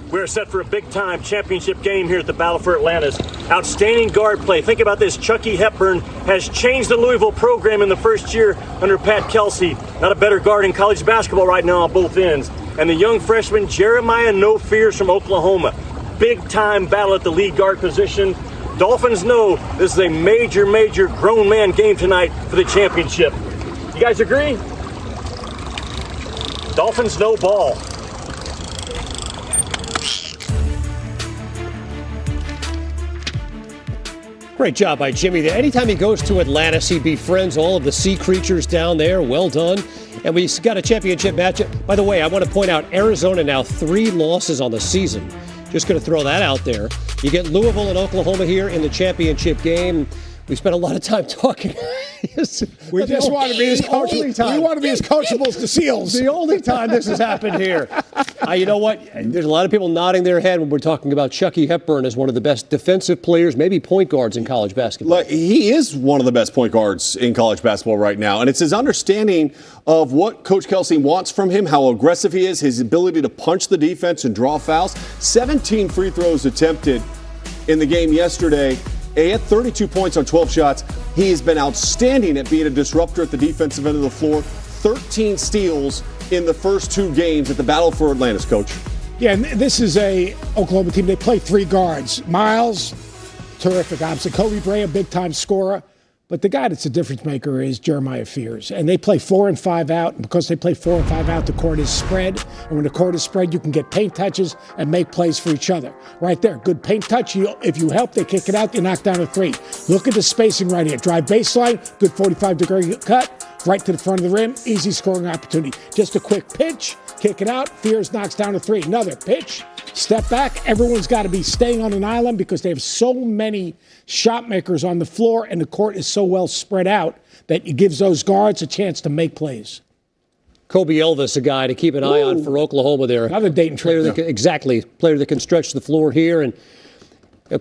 We're set for a big-time championship game here at the Battle for Atlantis. Outstanding guard play. Think about this. Chucky Hepburn has changed the Louisville program in the first year under Pat Kelsey. Not a better guard in college basketball right now on both ends. And the young freshman Jeremiah No Fears from Oklahoma. Big-time battle at the lead guard position. Dolphins know this is a major grown man game tonight for the championship. You guys agree? Dolphins know ball. Great job by Jimmy there. Anytime he goes to Atlantis, he befriends all of the sea creatures down there. Well done. And we got a championship matchup. By the way, I want to point out Arizona now 3 losses on the season. Just going to throw that out there. You get Louisville and Oklahoma here in the championship game. We spent a lot of time talking. We just want to be as coachable. We want to be as coachable as the Seals. The only time this has happened here. You know what? There's a lot of people nodding their head when we're talking about Chucky Hepburn as one of the best defensive players, maybe point guards in college basketball. Look, he is one of the best point guards in college basketball right now, and it's his understanding of what Coach Kelsey wants from him, how aggressive he is, his ability to punch the defense and draw fouls. 17 free throws attempted in the game yesterday. He had 32 points on 12 shots. He has been outstanding at being a disruptor at the defensive end of the floor. 13 steals in the first 2 games at the Battle for Atlantis, Coach. Yeah, and this is a Oklahoma team. They play 3 guards. Miles, terrific. Obviously, Kobe Bray, a big-time scorer. But the guy that's a difference maker is Jeremiah Fears. And they play 4 and 5 out. And because they play 4 and 5 out, the court is spread. And when the court is spread, you can get paint touches and make plays for each other. Right there, good paint touch. If you help, they kick it out, you knock down a 3. Look at the spacing right here. Drive baseline, good 45-degree cut, right to the front of the rim, easy scoring opportunity. Just a quick pitch, kick it out, Fears knocks down a 3. Another pitch, step back. Everyone's got to be staying on an island because they have so many shot makers on the floor, and the court is so well spread out that it gives those guards a chance to make plays. Kobe Elvis, a guy to keep an eye on for Oklahoma there. Another Dayton player. Exactly. Player that can stretch the floor here. And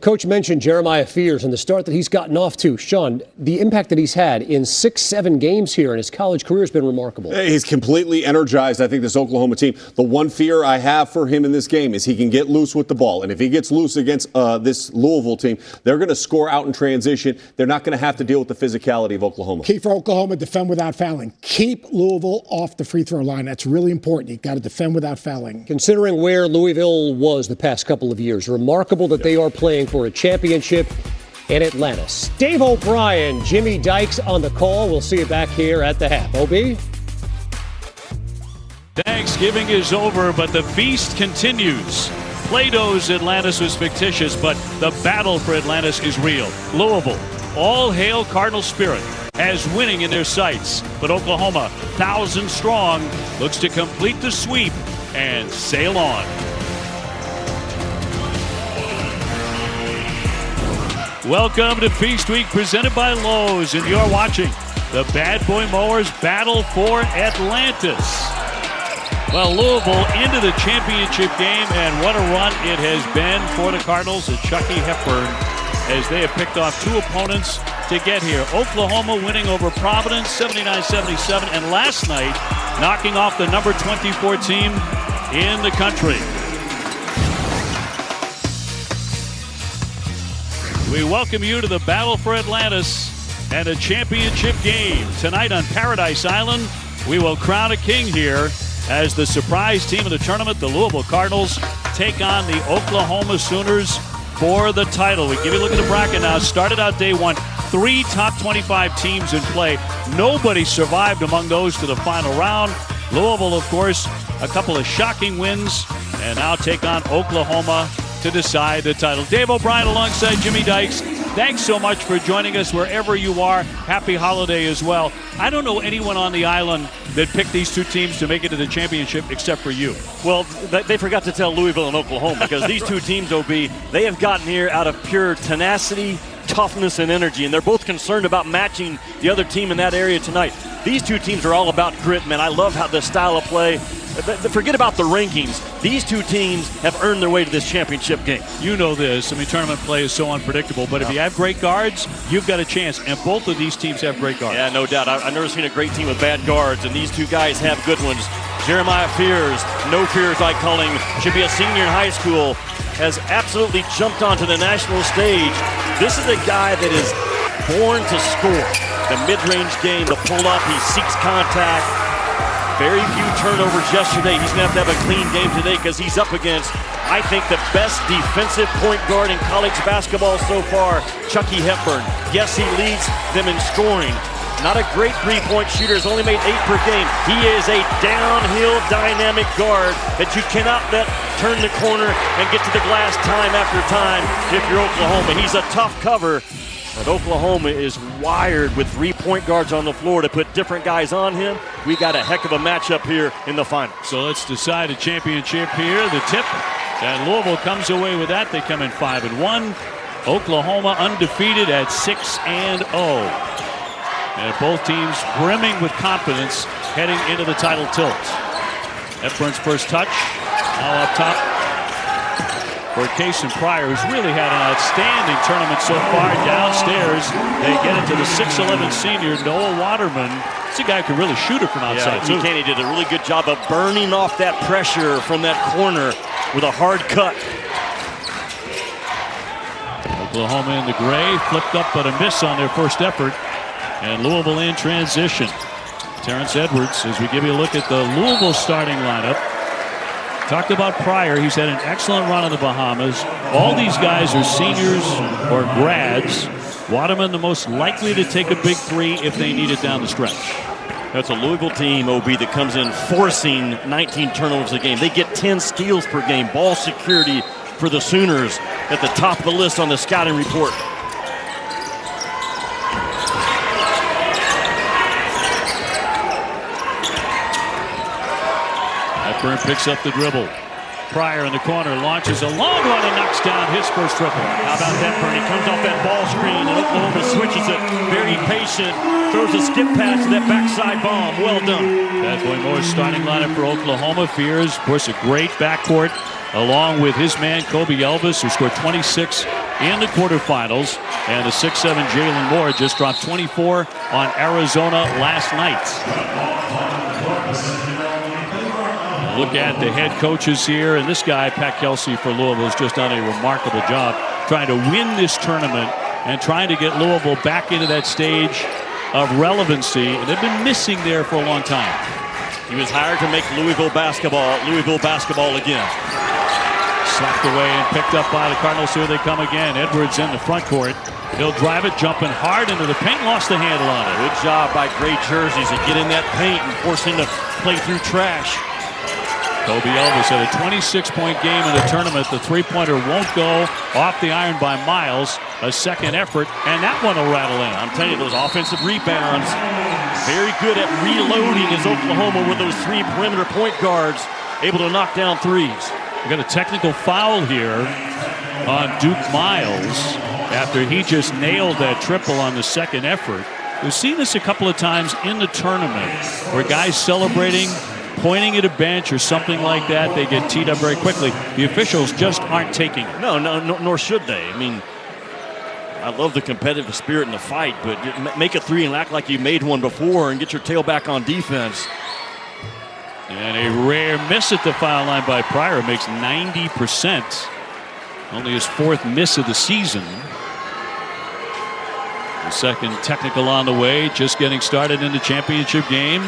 Coach mentioned Jeremiah Fears and the start that he's gotten off to. Sean, the impact that he's had in 6-7 games here in his college career has been remarkable. He's completely energized, I think, this Oklahoma team. The one fear I have for him in this game is he can get loose with the ball. And if he gets loose against this Louisville team, they're going to score out in transition. They're not going to have to deal with the physicality of Oklahoma. Key for Oklahoma, defend without fouling. Keep Louisville off the free throw line. That's really important. You've got to defend without fouling. Considering where Louisville was the past couple of years, remarkable that they are playing for a championship in Atlantis. Dave O'Brien, Jimmy Dykes on the call. We'll see you back here at the half. OB? Thanksgiving is over, but the feast continues. Plato's Atlantis was fictitious, but the battle for Atlantis is real. Louisville, all hail Cardinal spirit, has winning in their sights. But Oklahoma, 1,000 strong, looks to complete the sweep and sail on. Welcome to Feast Week presented by Lowe's, and you're watching the Bad Boy Mowers battle for Atlantis. Well, Louisville into the championship game, and what a run it has been for the Cardinals and Chucky Hepburn as they have picked off 2 opponents to get here. Oklahoma winning over Providence 79-77, and last night knocking off the number 24 team in the country. We welcome you to the Battle for Atlantis and a championship game. Tonight on Paradise Island, we will crown a king here as the surprise team of the tournament, the Louisville Cardinals, take on the Oklahoma Sooners for the title. We give you a look at the bracket now. Started out day 1, 3 top 25 teams in play. Nobody survived among those to the final round. Louisville, of course, a couple of shocking wins, and now take on Oklahoma to decide the title. Dave O'Brien alongside Jimmy Dykes. Thanks so much for joining us wherever you are. Happy holiday as well. I don't know anyone on the island that picked these 2 teams to make it to the championship except for you. Well, they forgot to tell Louisville and Oklahoma because these 2 teams, OB, they have gotten here out of pure tenacity, toughness, and energy, and they're both concerned about matching the other team in that area tonight. These 2 teams are all about grit, man. I love how the style of play. Forget about the rankings. These 2 teams have earned their way to this championship game. You know this. I mean, tournament play is so unpredictable, but if you have great guards, you've got a chance, and both of these teams have great guards. Yeah, no doubt. I've never seen a great team with bad guards, and these 2 guys have good ones. Jeremiah Fears, no fears I call him, should be a senior in high school, has absolutely jumped onto the national stage. This is a guy that is born to score. The mid-range game, the pull-up, he seeks contact. Very few turnovers yesterday. He's going to have a clean game today because he's up against, I think, the best defensive point guard in college basketball so far, Chucky Hepburn. Yes, he leads them in scoring. Not a great three-point shooter, has only made 8 per game. He is a downhill dynamic guard that you cannot let turn the corner and get to the glass time after time if you're Oklahoma. He's a tough cover, but Oklahoma is wired with 3 point guards on the floor to put different guys on him. We got a heck of a matchup here in the finals. So let's decide a championship here. The tip, and Louisville comes away with that. They come in 5-1. Oklahoma undefeated at 6-0. And both teams brimming with confidence heading into the title tilt. Hepburn's first touch, now up top for Cason Pryor, who's really had an outstanding tournament so far. Downstairs, they get it to the 6'11 senior, Noah Waterman. It's a guy who can really shoot it from outside, too. He did a really good job of burning off that pressure from that corner with a hard cut. Oklahoma in the gray, flipped up but a miss on their first effort. And Louisville in transition. Terrence Edwards, as we give you a look at the Louisville starting lineup. Talked about Pryor. He's had an excellent run in the Bahamas. All these guys are seniors or grads. Waterman the most likely to take a big three if they need it down the stretch. That's a Louisville team, OB, that comes in forcing 19 turnovers a game. They get 10 steals per game. Ball security for the Sooners at the top of the list on the scouting report. Hepburn picks up the dribble. Pryor in the corner launches a long one and knocks down his first triple. How about Hepburn? He comes off that ball screen and Oklahoma switches it. Very patient. Throws a skip pass to that backside bomb. Well done. That's Boy Moore's starting lineup for Oklahoma. Fears, of course, a great backcourt along with his man Kobe Elvis, who scored 26 in the quarterfinals. And the 6'7 Jalen Moore just dropped 24 on Arizona last night. Look at the head coaches here, and this guy, Pat Kelsey for Louisville, has just done a remarkable job trying to win this tournament and trying to get Louisville back into that stage of relevancy. And they've been missing there for a long time. He was hired to make Louisville basketball again. Slapped away and picked up by the Cardinals. Here they come again. Edwards in the front court. He'll drive it, jumping hard into the paint, lost the handle on it. Good job by Gray Jerseys to get in that paint and force him to play through trash. Kobe Elvis had a 26-point game in the tournament. The three-pointer won't go off the iron by Miles. A second effort, and that one will rattle in. I'm telling you, those offensive rebounds, very good at reloading is Oklahoma with those 3 perimeter point guards, able to knock down threes. We got a technical foul here on Duke Miles after he just nailed that triple on the second effort. We've seen this a couple of times in the tournament where guys celebrating, pointing at a bench or something like that, they get teed up very quickly. The officials just aren't taking it. No, nor should they. I mean, I love the competitive spirit in the fight, but make a three and act like you made one before and get your tail back on defense. And a rare miss at the foul line by Pryor, makes 90%. Only his 4th miss of the season. The second technical on the way, just getting started in the championship game.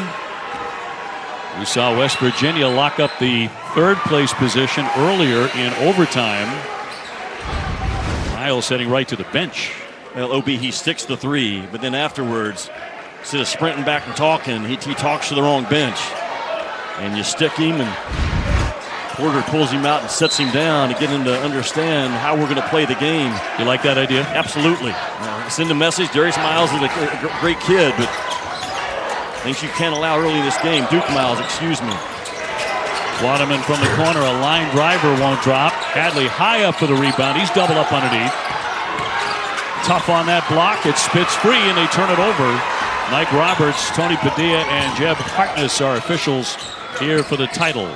We saw West Virginia lock up the 3rd place position earlier in overtime. Miles heading right to the bench. Well, OB, he sticks the 3, but then afterwards, instead of sprinting back and talking, he talks to the wrong bench. And you stick him, and Porter pulls him out and sets him down to get him to understand how we're going to play the game. You like that idea? Absolutely. Send a message. Darius Miles is a great kid, but things you can't allow early in this game. Duke Miles, excuse me. Waterman from the corner, a line driver won't drop. Hadley high up for the rebound. He's doubled up underneath. Tough on that block. It spits free, and they turn it over. Mike Roberts, Tony Padilla, and Jeb Hartness are officials here for the title.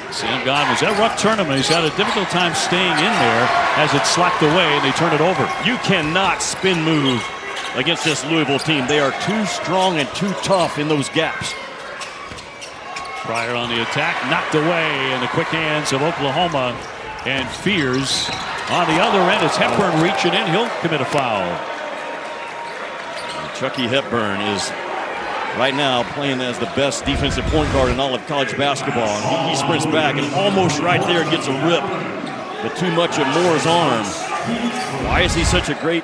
Sam Godwin's had a rough tournament. He's had a difficult time staying in there as it slacked away, and they turn it over. You cannot spin move against this Louisville team. They are too strong and too tough in those gaps. Pryor on the attack, knocked away in the quick hands of Oklahoma. And Fears on the other end. It's Hepburn reaching in. He'll commit a foul. Chucky Hepburn is right now playing as the best defensive point guard in all of college basketball. And he sprints back and almost right there gets a rip, but too much of Moore's arm. Why is he such a great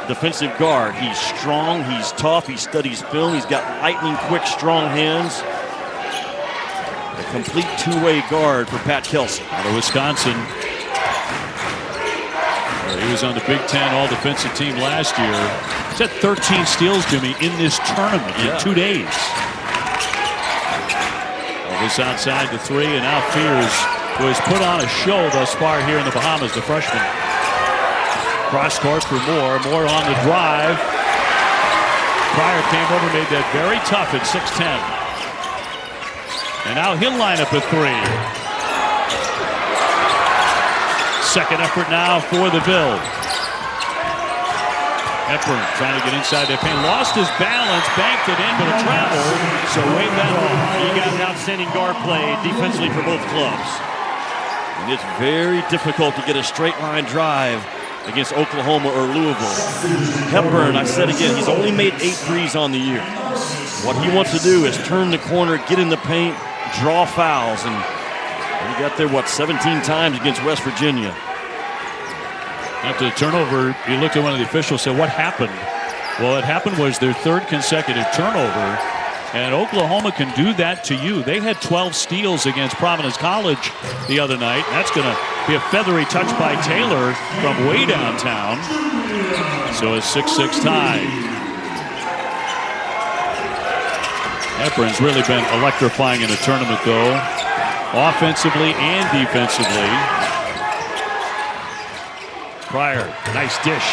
defensive guard? He's strong, he's tough, he studies film, he's got lightning quick, strong hands. A complete two-way guard for Pat Kelsey. Out of Wisconsin. He was on the Big Ten all-defensive team last year. He's had 13 steals, Jimmy, in this tournament in 2 days. Elvis outside the three, and now Fears, who has put on a show thus far here in the Bahamas, the freshman. Cross court for Moore. Moore on the drive. Pryor came over, made that very tough at 6'10". And now he'll line up a three. Second effort now for the Bill. Hepburn trying to get inside the paint. Lost his balance, banked it in, but it traveled. So wave that off. You got an outstanding guard play defensively for both clubs. And it's very difficult to get a straight line drive against Oklahoma or Louisville. Hepburn, I said again, he's only made 8 threes on the year. What he wants to do is turn the corner, get in the paint, draw fouls, and he got there, 17 times against West Virginia. After the turnover, you looked at one of the officials and said, what happened? Well, what happened was their third consecutive turnover, and Oklahoma can do that to you. They had 12 steals against Providence College the other night. That's going to be a feathery touch by Taylor from way downtown. So a 6-6 tie. Hepburn's really been electrifying in the tournament, though, offensively and defensively. Pryor, nice dish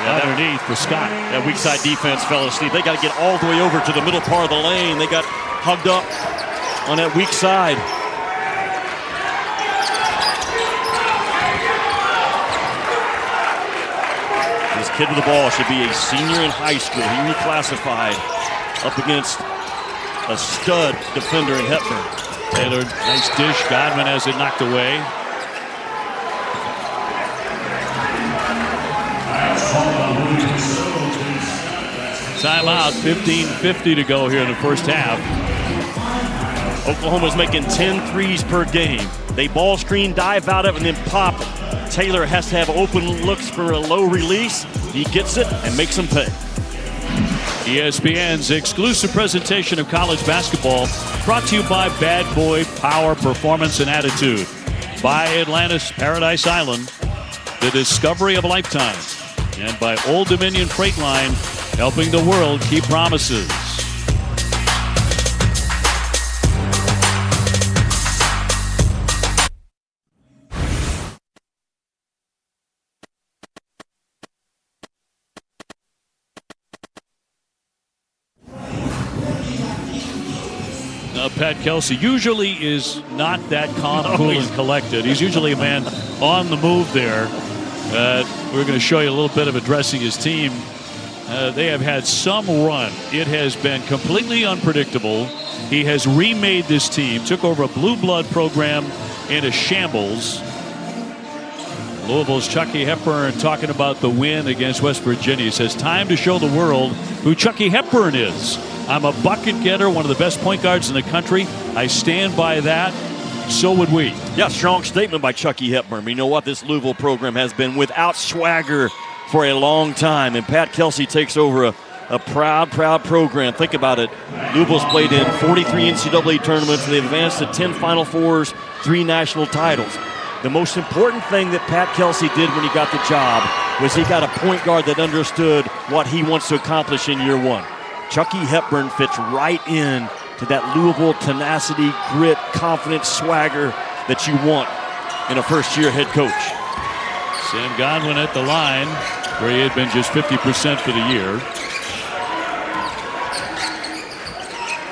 underneath for Scott. That weak side defense fell asleep. They got to get all the way over to the middle part of the lane. They got hugged up on that weak side. This kid with the ball should be a senior in high school. He reclassified up against a stud defender in Hepburn. Taylor, nice dish. Godwin has it knocked away. Timeout, 15:50 to go here in the first half. Oklahoma's making 10 threes per game. They ball screen, dive out of it, and then pop. Taylor has to have open looks for a low release. He gets it and makes them pay. ESPN's exclusive presentation of college basketball brought to you by Bad Boy Power, Performance, and Attitude. By Atlantis, Paradise Island, the discovery of a lifetime. And by Old Dominion Freight Line, helping the world keep promises. Pat Kelsey usually is not that calm, cool, and collected. He's usually a man on the move there. We're going to show you a little bit of addressing his team. They have had some run. It has been completely unpredictable. He has remade this team, took over a blue blood program in a shambles. Louisville's Chucky Hepburn talking about the win against West Virginia. He says, time to show the world who Chucky Hepburn is. I'm a bucket getter, one of the best point guards in the country. I stand by that. So would we. Yeah, strong statement by Chucky Hepburn. But you know what? This Louisville program has been without swagger for a long time. And Pat Kelsey takes over a proud program. Think about it. Louisville's played in 43 NCAA tournaments. And they've advanced to 10 Final Fours, 3 national titles. The most important thing that Pat Kelsey did when he got the job was he got a point guard that understood what he wants to accomplish in year one. Chucky Hepburn fits right in to that Louisville tenacity, grit, confidence, swagger that you want in a first-year head coach. Sam Godwin at the line, where he had been just 50% for the year.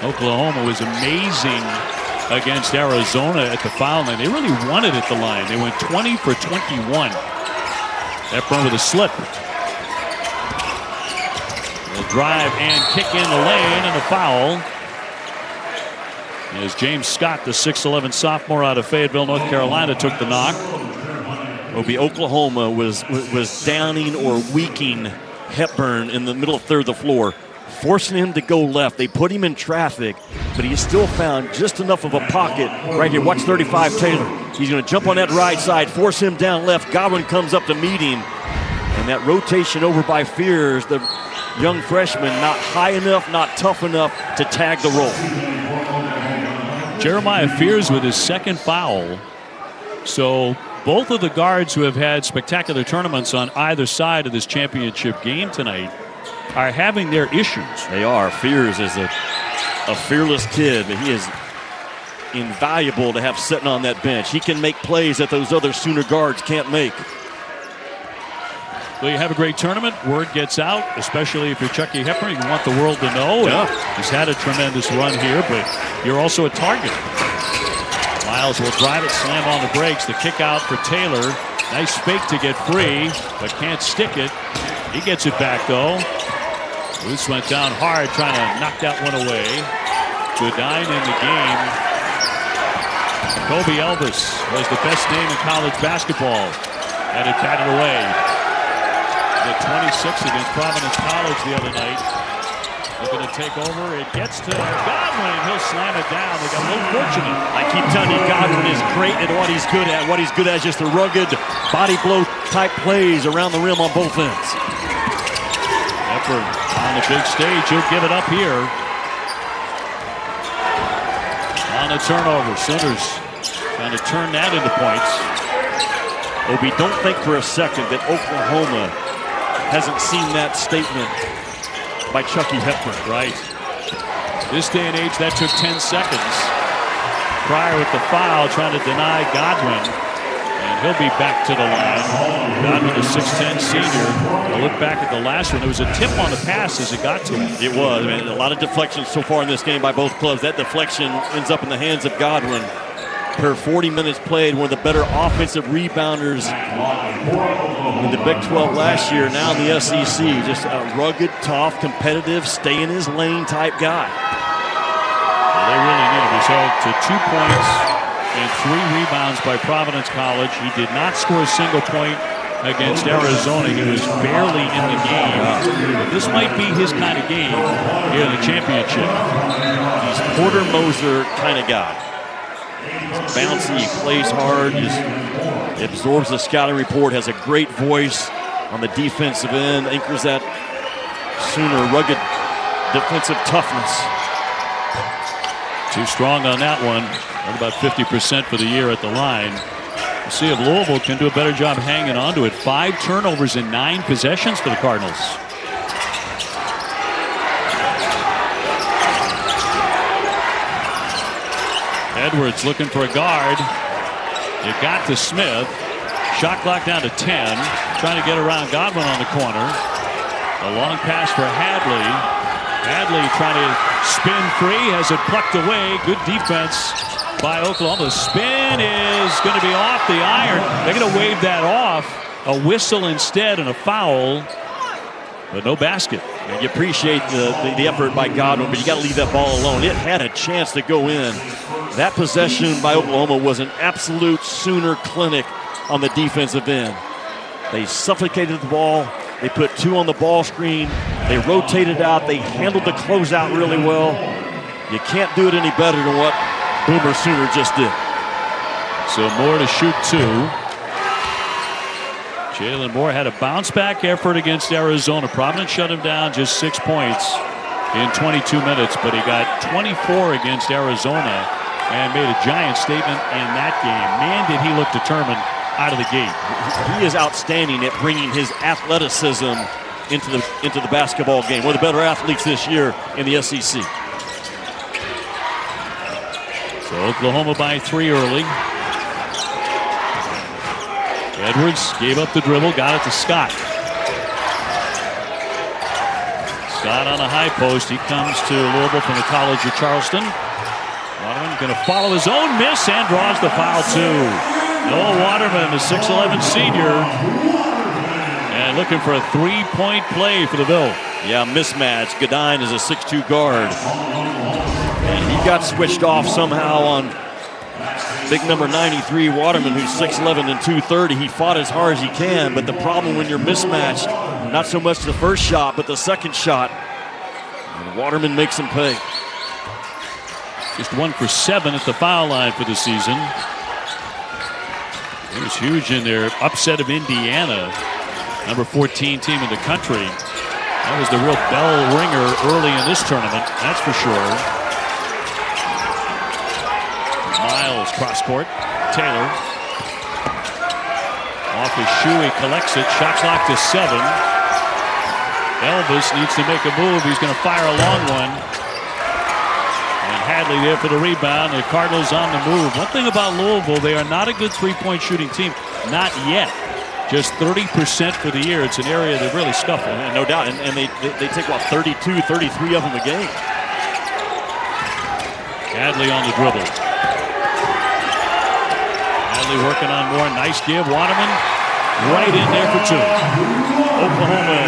Oklahoma was amazing against Arizona at the foul line. They really won it at the line. They went 20 for 21. Hepburn with a slip. drive and kick in the lane, and a foul. As James Scott, the 6'11 sophomore out of Fayetteville, North Carolina, took the knock. It'll be Oklahoma was downing or weaking Hepburn in the middle third of the floor, forcing him to go left. They put him in traffic, but he still found just enough of a pocket right here. Watch 35 Taylor. He's going to jump on that right side, force him down left. Godwin comes up to meet him. And that rotation over by Fears, the young freshman, not high enough, not tough enough to tag the roll. Jeremiah Fears with his second foul. So both of the guards who have had spectacular tournaments on either side of this championship game tonight are having their issues. They are. Fears is a fearless kid, but he is invaluable to have sitting on that bench. He can make plays that those other Sooner guards can't make. Well, you have a great tournament. Word gets out, especially if you're Chucky Hepburn. You want the world to know. Yeah. He's had a tremendous run here, but you're also a target. Miles will drive it, slam on the brakes. The kick out for Taylor. Nice fake to get free, but can't stick it. He gets it back, though. Luce went down hard, trying to knock that one away. Goodine in the game. Kobe Elvis was the best name in college basketball. Had it batted away. The 26 against Providence College the other night. Looking to take over. It gets to Godwin. He'll slam it down. They got a little fortunate. I keep telling you, Godwin is great at what he's good at. What he's good at is just the rugged body blow type plays around the rim on both ends. Hepburn on the big stage. He'll give it up here. On a turnover. Sooners trying to turn that into points. Obi, don't think for a second that Oklahoma hasn't seen that statement by Chucky Hepburn. Right. This day and age, that took 10 seconds. Pryor with the foul, trying to deny Godwin. And he'll be back to the line. Godwin, a 6'10 senior. I'll look back at the last one. There was a tip on the pass as it got to him. It was. I mean, a lot of deflections so far in this game by both clubs. That deflection ends up in the hands of Godwin. Per 40 minutes played, one of the better offensive rebounders in the Big 12 last year, now in the SEC. Just a rugged, tough, competitive, stay in his lane type guy. Well, they really need him. He's held to 2 points and 3 rebounds by Providence College. He did not score a single point against Arizona. He was barely in the game. But this might be his kind of game here in the championship. He's Porter Moser kind of guy. He's bouncy, he plays hard, he absorbs the scouting report, has a great voice on the defensive end, anchors that Sooner rugged defensive toughness. Too strong on that one. At about 50% for the year at the line. We'll see if Louisville can do a better job hanging on to it. 5 turnovers in 9 possessions for the Cardinals. Edwards looking for a guard. It got to Smith. Shot clock down to 10. Trying to get around Godwin on the corner. A long pass for Hadley. Hadley trying to spin free. Has it plucked away. Good defense by Oklahoma. The spin is going to be off the iron. They're going to wave that off. A whistle instead and a foul. But no basket. And you appreciate the effort by Godwin, but you got to leave that ball alone. It had a chance to go in. That possession by Oklahoma was an absolute Sooner clinic on the defensive end. They suffocated the ball. They put 2 on the ball screen. They rotated out. They handled the closeout really well. You can't do it any better than what Boomer Sooner just did. So Moore to shoot 2. Jalen Moore had a bounce-back effort against Arizona. Providence shut him down just 6 points in 22 minutes, but he got 24 against Arizona and made a giant statement in that game. Man, did he look determined out of the gate. He is outstanding at bringing his athleticism into the basketball game. One of the better athletes this year in the SEC. So Oklahoma by 3 early. Edwards gave up the dribble, got it to Scott. Scott on a high post. He comes to Louisville from the College of Charleston. Waterman going to follow his own miss and draws the foul too. Noah Waterman, the 6'11 senior, and looking for a 3-point play for the Bill. Yeah, mismatch. Godin is a 6'2 guard. And he got switched off somehow on big number 93, Waterman, who's 6'11 and 230. He fought as hard as he can, but the problem when you're mismatched, not so much the first shot, but the second shot. And Waterman makes him pay. Just 1 for 7 at the foul line for the season. It was huge in their upset of Indiana, number 14 team in the country. That was the real bell ringer early in this tournament, that's for sure. Miles cross court. Taylor. Off his shoe, he collects it. Shot clock to 7. Elvis needs to make a move. He's going to fire a long one. And Hadley there for the rebound. The Cardinals on the move. One thing about Louisville, they are not a good three-point shooting team. Not yet. Just 30% for the year. It's an area that really scuffle. No doubt. And they take, what, 32, 33 of them a game. Hadley on the dribble. Hadley working on more. Nice give. Waterman right in there for 2. Oklahoma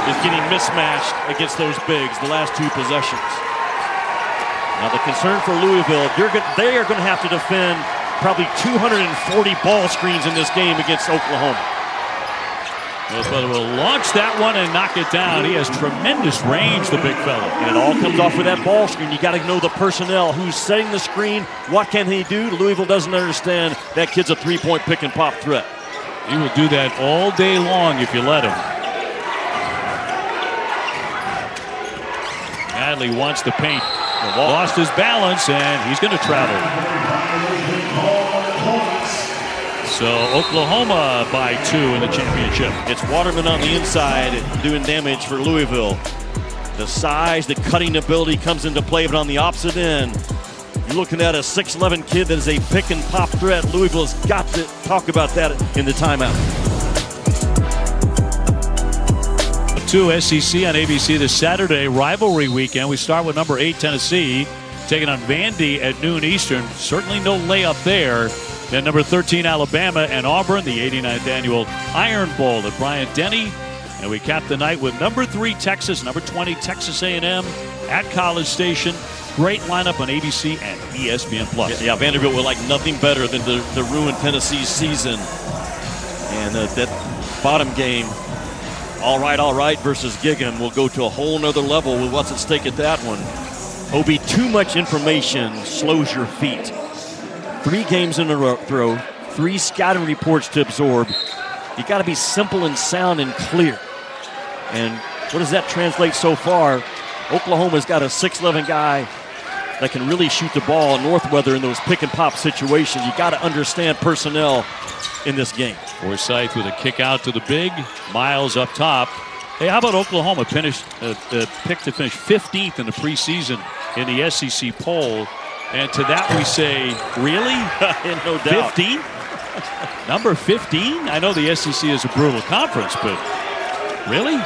is getting mismatched against those bigs the last 2 possessions. Now the concern for Louisville, they are going to have to defend probably 240 ball screens in this game against Oklahoma. But will launch that one and knock it down. He has tremendous range, the big fella. And it all comes off with that ball screen. You got to know the personnel, who's setting the screen, what can he do. Louisville doesn't understand that kid's a three-point pick and pop threat. He will do that all day long if you let him. Hadley wants the paint. Lost his balance, and he's going to travel. So Oklahoma by 2 in the championship. It's Waterman on the inside doing damage for Louisville. The size, the cutting ability comes into play, but on the opposite end, you're looking at a 6'11 kid that is a pick and pop threat. Louisville's got to talk about that in the timeout. 2 SEC on ABC this Saturday, rivalry weekend. We start with number 8 Tennessee taking on Vandy at noon Eastern. Certainly no layup there. Then number 13 Alabama and Auburn, the 89th annual Iron Bowl at Bryant-Denny. And we cap the night with number 3 Texas, number 20 Texas A&M at College Station. Great lineup on ABC and ESPN+. Yeah, Vanderbilt would like nothing better than to ruin Tennessee's season. And that bottom game, all right versus Gig'em, will go to a whole nother level with what's at stake at that one. Obi, too much information slows your feet. 3 games in a row, 3 scouting reports to absorb. You got to be simple and sound and clear. And what does that translate so far? Oklahoma's got a 6'11 guy that can really shoot the ball. Northweather in those pick and pop situations. You got to understand personnel in this game. Forsythe with a kick out to the big. Miles up top. Hey, how about Oklahoma finished picked to finish 15th in the preseason in the SEC poll? And to that we say, really? No doubt. 15? Number 15? I know the SEC is a brutal conference, but really?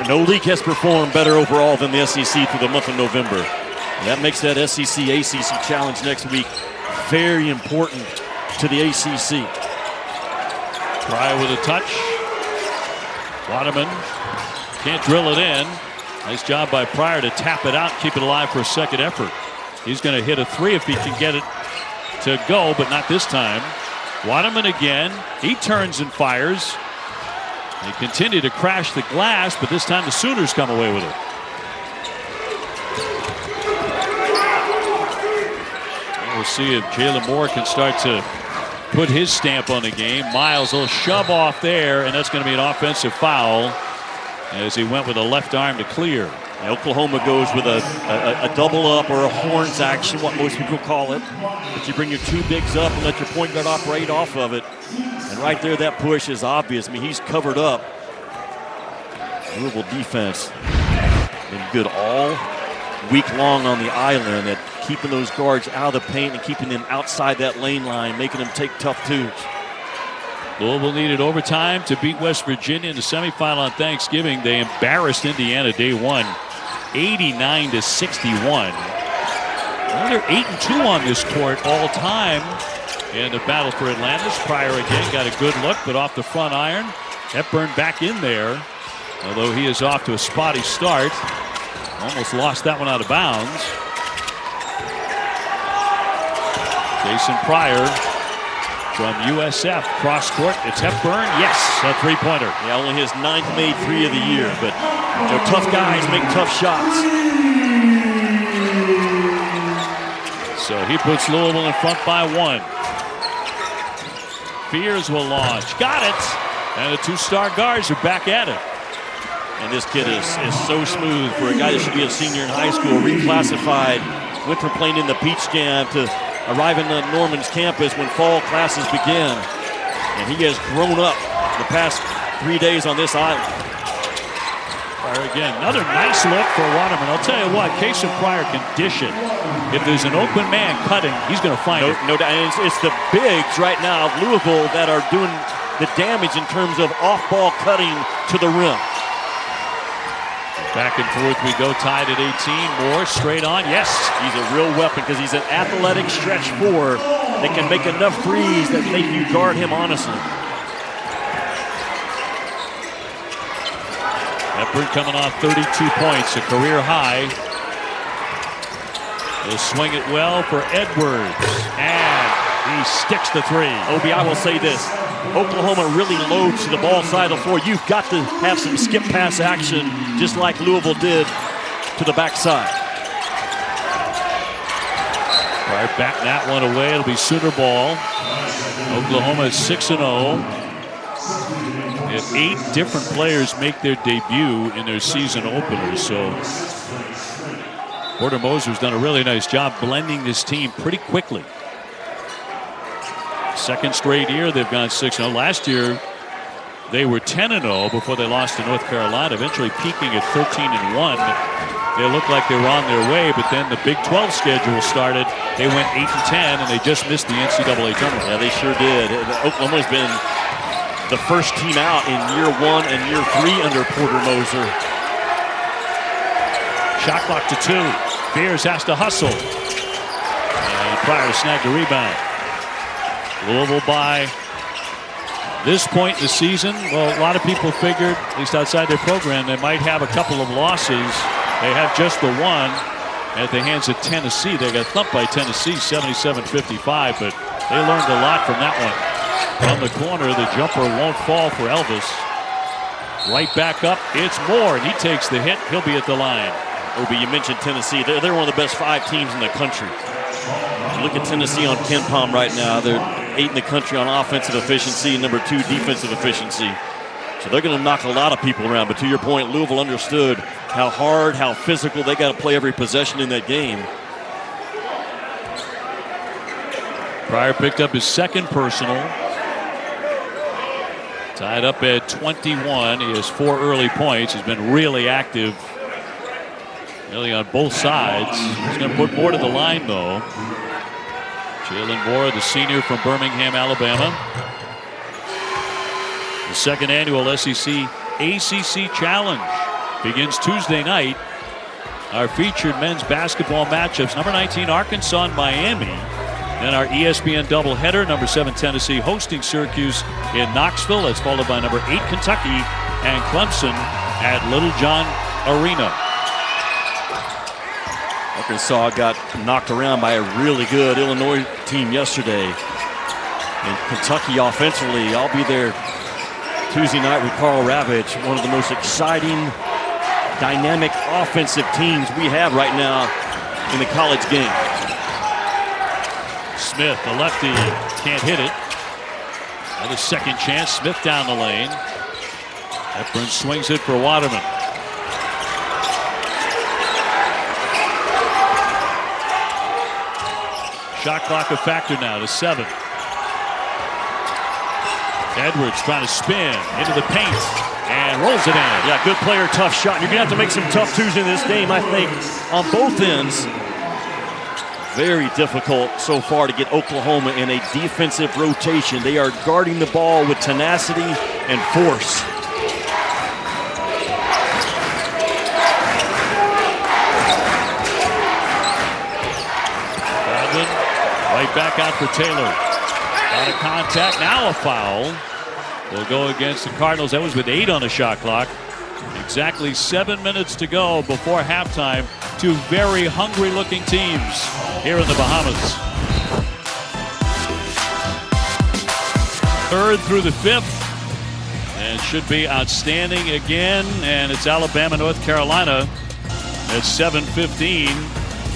No league has performed better overall than the SEC through the month of November. And that makes that SEC ACC challenge next week very important to the ACC. Pryor with a touch. Waterman can't drill it in. Nice job by Pryor to tap it out, keep it alive for a second effort. He's going to hit a 3 if he can get it to go, but not this time. Waterman again. He turns and fires. They continue to crash the glass, but this time the Sooners come away with it. And we'll see if Jalen Moore can start to put his stamp on the game. Miles will shove off there, and that's going to be an offensive foul as he went with a left arm to clear. And Oklahoma goes with a double up or a horns action, what most people call it. But you bring your 2 bigs up and let your point guard operate off of it. And right there, that push is obvious. I mean, he's covered up. Louisville defense been good all week long on the island at keeping those guards out of the paint and keeping them outside that lane line, making them take tough twos. Louisville needed overtime to beat West Virginia in the semifinal on Thanksgiving. They embarrassed Indiana day 1, 89-61. They're 8-2 on this court all time in the battle for Atlantis. Pryor again got a good look, but off the front iron. Hepburn back in there. Although he is off to a spotty start. Almost lost that one out of bounds. Jason Pryor from USF. Cross court. It's Hepburn. Yes, a three-pointer. Yeah, only his 9th made three of the year, but tough guys make tough shots. So he puts Louisville in front by 1. Fears will launch. Got it. And the two-star guards are back at it. And this kid is so smooth for a guy that should be a senior in high school, reclassified, went from playing in the Peach Jam to arriving at Norman's campus when fall classes begin. And he has grown up the past 3 days on this island. Pryor again, another nice look for Waterman. I'll tell you what, Casey Pryor can dish it. If there's an open man cutting, he's going to find it. No doubt. And it's the bigs right now of Louisville that are doing the damage in terms of off-ball cutting to the rim. Back and forth we go, tied at 18. Moore straight on. Yes. He's a real weapon because he's an athletic stretch four that can make enough threes that make you guard him honestly. Hepburn coming off 32 points, a career high. He'll swing it well for Edwards. And he sticks the three. Obi, I will say this. Oklahoma really loads to the ball side of the floor. You've got to have some skip pass action, just like Louisville did to the backside. Right, back that one away. It'll be Sooner ball. Oklahoma is 6-0. If 8 different players make their debut in their season openers, so Porter Moser's done a really nice job blending this team pretty quickly. Second straight year they've gone 6-0. Last year they were 10-0 before they lost to North Carolina, eventually peaking at 13-1. They looked like they were on their way, but then the Big 12 schedule started. They went 8-10, and they just missed the NCAA tournament. Yeah, they sure did. Oklahoma's been the first team out in year 1 and year 3 under Porter Moser. Shot clock to 2. Fears has to hustle. And Pryor snagged the rebound. Louisville by this point in the season, well, a lot of people figured, at least outside their program, they might have a couple of losses. They have just the one at the hands of Tennessee. They got thumped by Tennessee 77-55, but they learned a lot from that one. From the corner, the jumper won't fall for Elvis. Right back up, it's Moore, and he takes the hit. He'll be at the line. Obi, you mentioned Tennessee. They're one of the best 5 teams in the country. You look at Tennessee on KenPom right now. They're 8 in the country on offensive efficiency, number 2 defensive efficiency. So they're going to knock a lot of people around. But to your point, Louisville understood how hard, how physical they got to play every possession in that game. Pryor picked up his second personal. Tied up at 21. He has 4 early points. He's been really active, really on both sides. He's going to put Moore to the line, though. Jalen Moore, the senior from Birmingham, Alabama. The second annual SEC ACC Challenge begins Tuesday night. Our featured men's basketball matchups, number 19 Arkansas and Miami. Then our ESPN doubleheader, number 7 Tennessee hosting Syracuse in Knoxville. That's followed by number 8 Kentucky and Clemson at Littlejohn Arena. Arkansas got knocked around by a really good Illinois team yesterday. And Kentucky offensively, I'll be there Tuesday night with Carl Ravitch, one of the most exciting, dynamic offensive teams we have right now in the college game. Smith, the lefty, can't hit it. Another second chance. Smith down the lane. Hepburn swings it for Waterman. Shot clock a factor now to 7. Edwards trying to spin into the paint and rolls it in. Yeah, good player, tough shot. You're going to have to make some tough twos in this game, I think, on both ends. Very difficult so far to get Oklahoma in a defensive rotation. They are guarding the ball with tenacity and force. Baldwin, right back out for Taylor. Out of contact, now a foul. Will go against the Cardinals. That was with 8 on the shot clock. Exactly 7 minutes to go before halftime. Two very hungry-looking teams here in the Bahamas. Third through the fifth. And should be outstanding again. And it's Alabama, North Carolina at 7:15.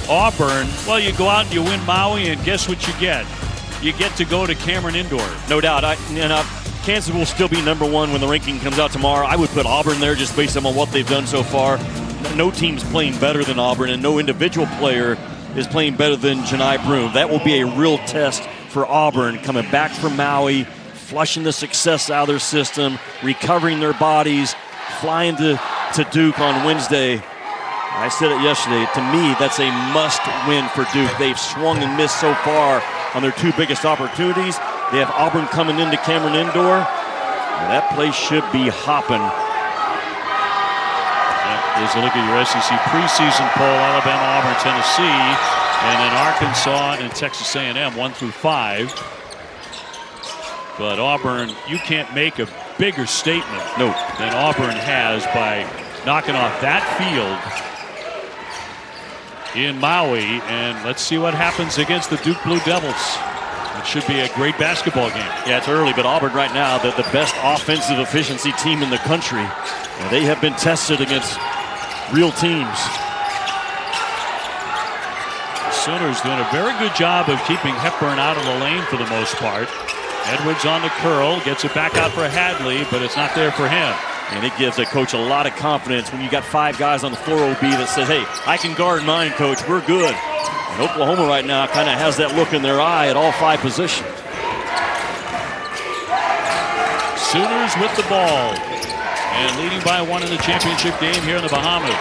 Auburn, well, you go out and you win Maui, and guess what you get? You get to go to Cameron Indoor. No doubt. Kansas will still be number one when the ranking comes out tomorrow. I would put Auburn there just based on what they've done so far. No team's playing better than Auburn, and no individual player is playing better than Janai Broome. That will be a real test for Auburn coming back from Maui, flushing the success out of their system, recovering their bodies, flying to Duke on Wednesday. I said it yesterday. To me, that's a must-win for Duke. They've swung and missed so far on their two biggest opportunities. They have Auburn coming into Cameron Indoor. That place should be hopping. There's a look at your SEC preseason poll: Alabama, Auburn, Tennessee, and then Arkansas and Texas A&M 1 through 5. But Auburn, you can't make a bigger statement than Auburn has by knocking off that field in Maui. And let's see what happens against the Duke Blue Devils. It should be a great basketball game. Yeah, it's early, but Auburn right now, the best offensive efficiency team in the country. And they have been tested against real teams. The Sooners doing a very good job of keeping Hepburn out of the lane for the most part. Edwards on the curl, gets it back out for Hadley, but it's not there for him. And it gives a coach a lot of confidence when you got 5 guys on the floor, OB, that says, hey, I can guard mine, coach. We're good. And Oklahoma right now kind of has that look in their eye at all 5 positions. Sooners with the ball and leading by 1 in the championship game here in the Bahamas.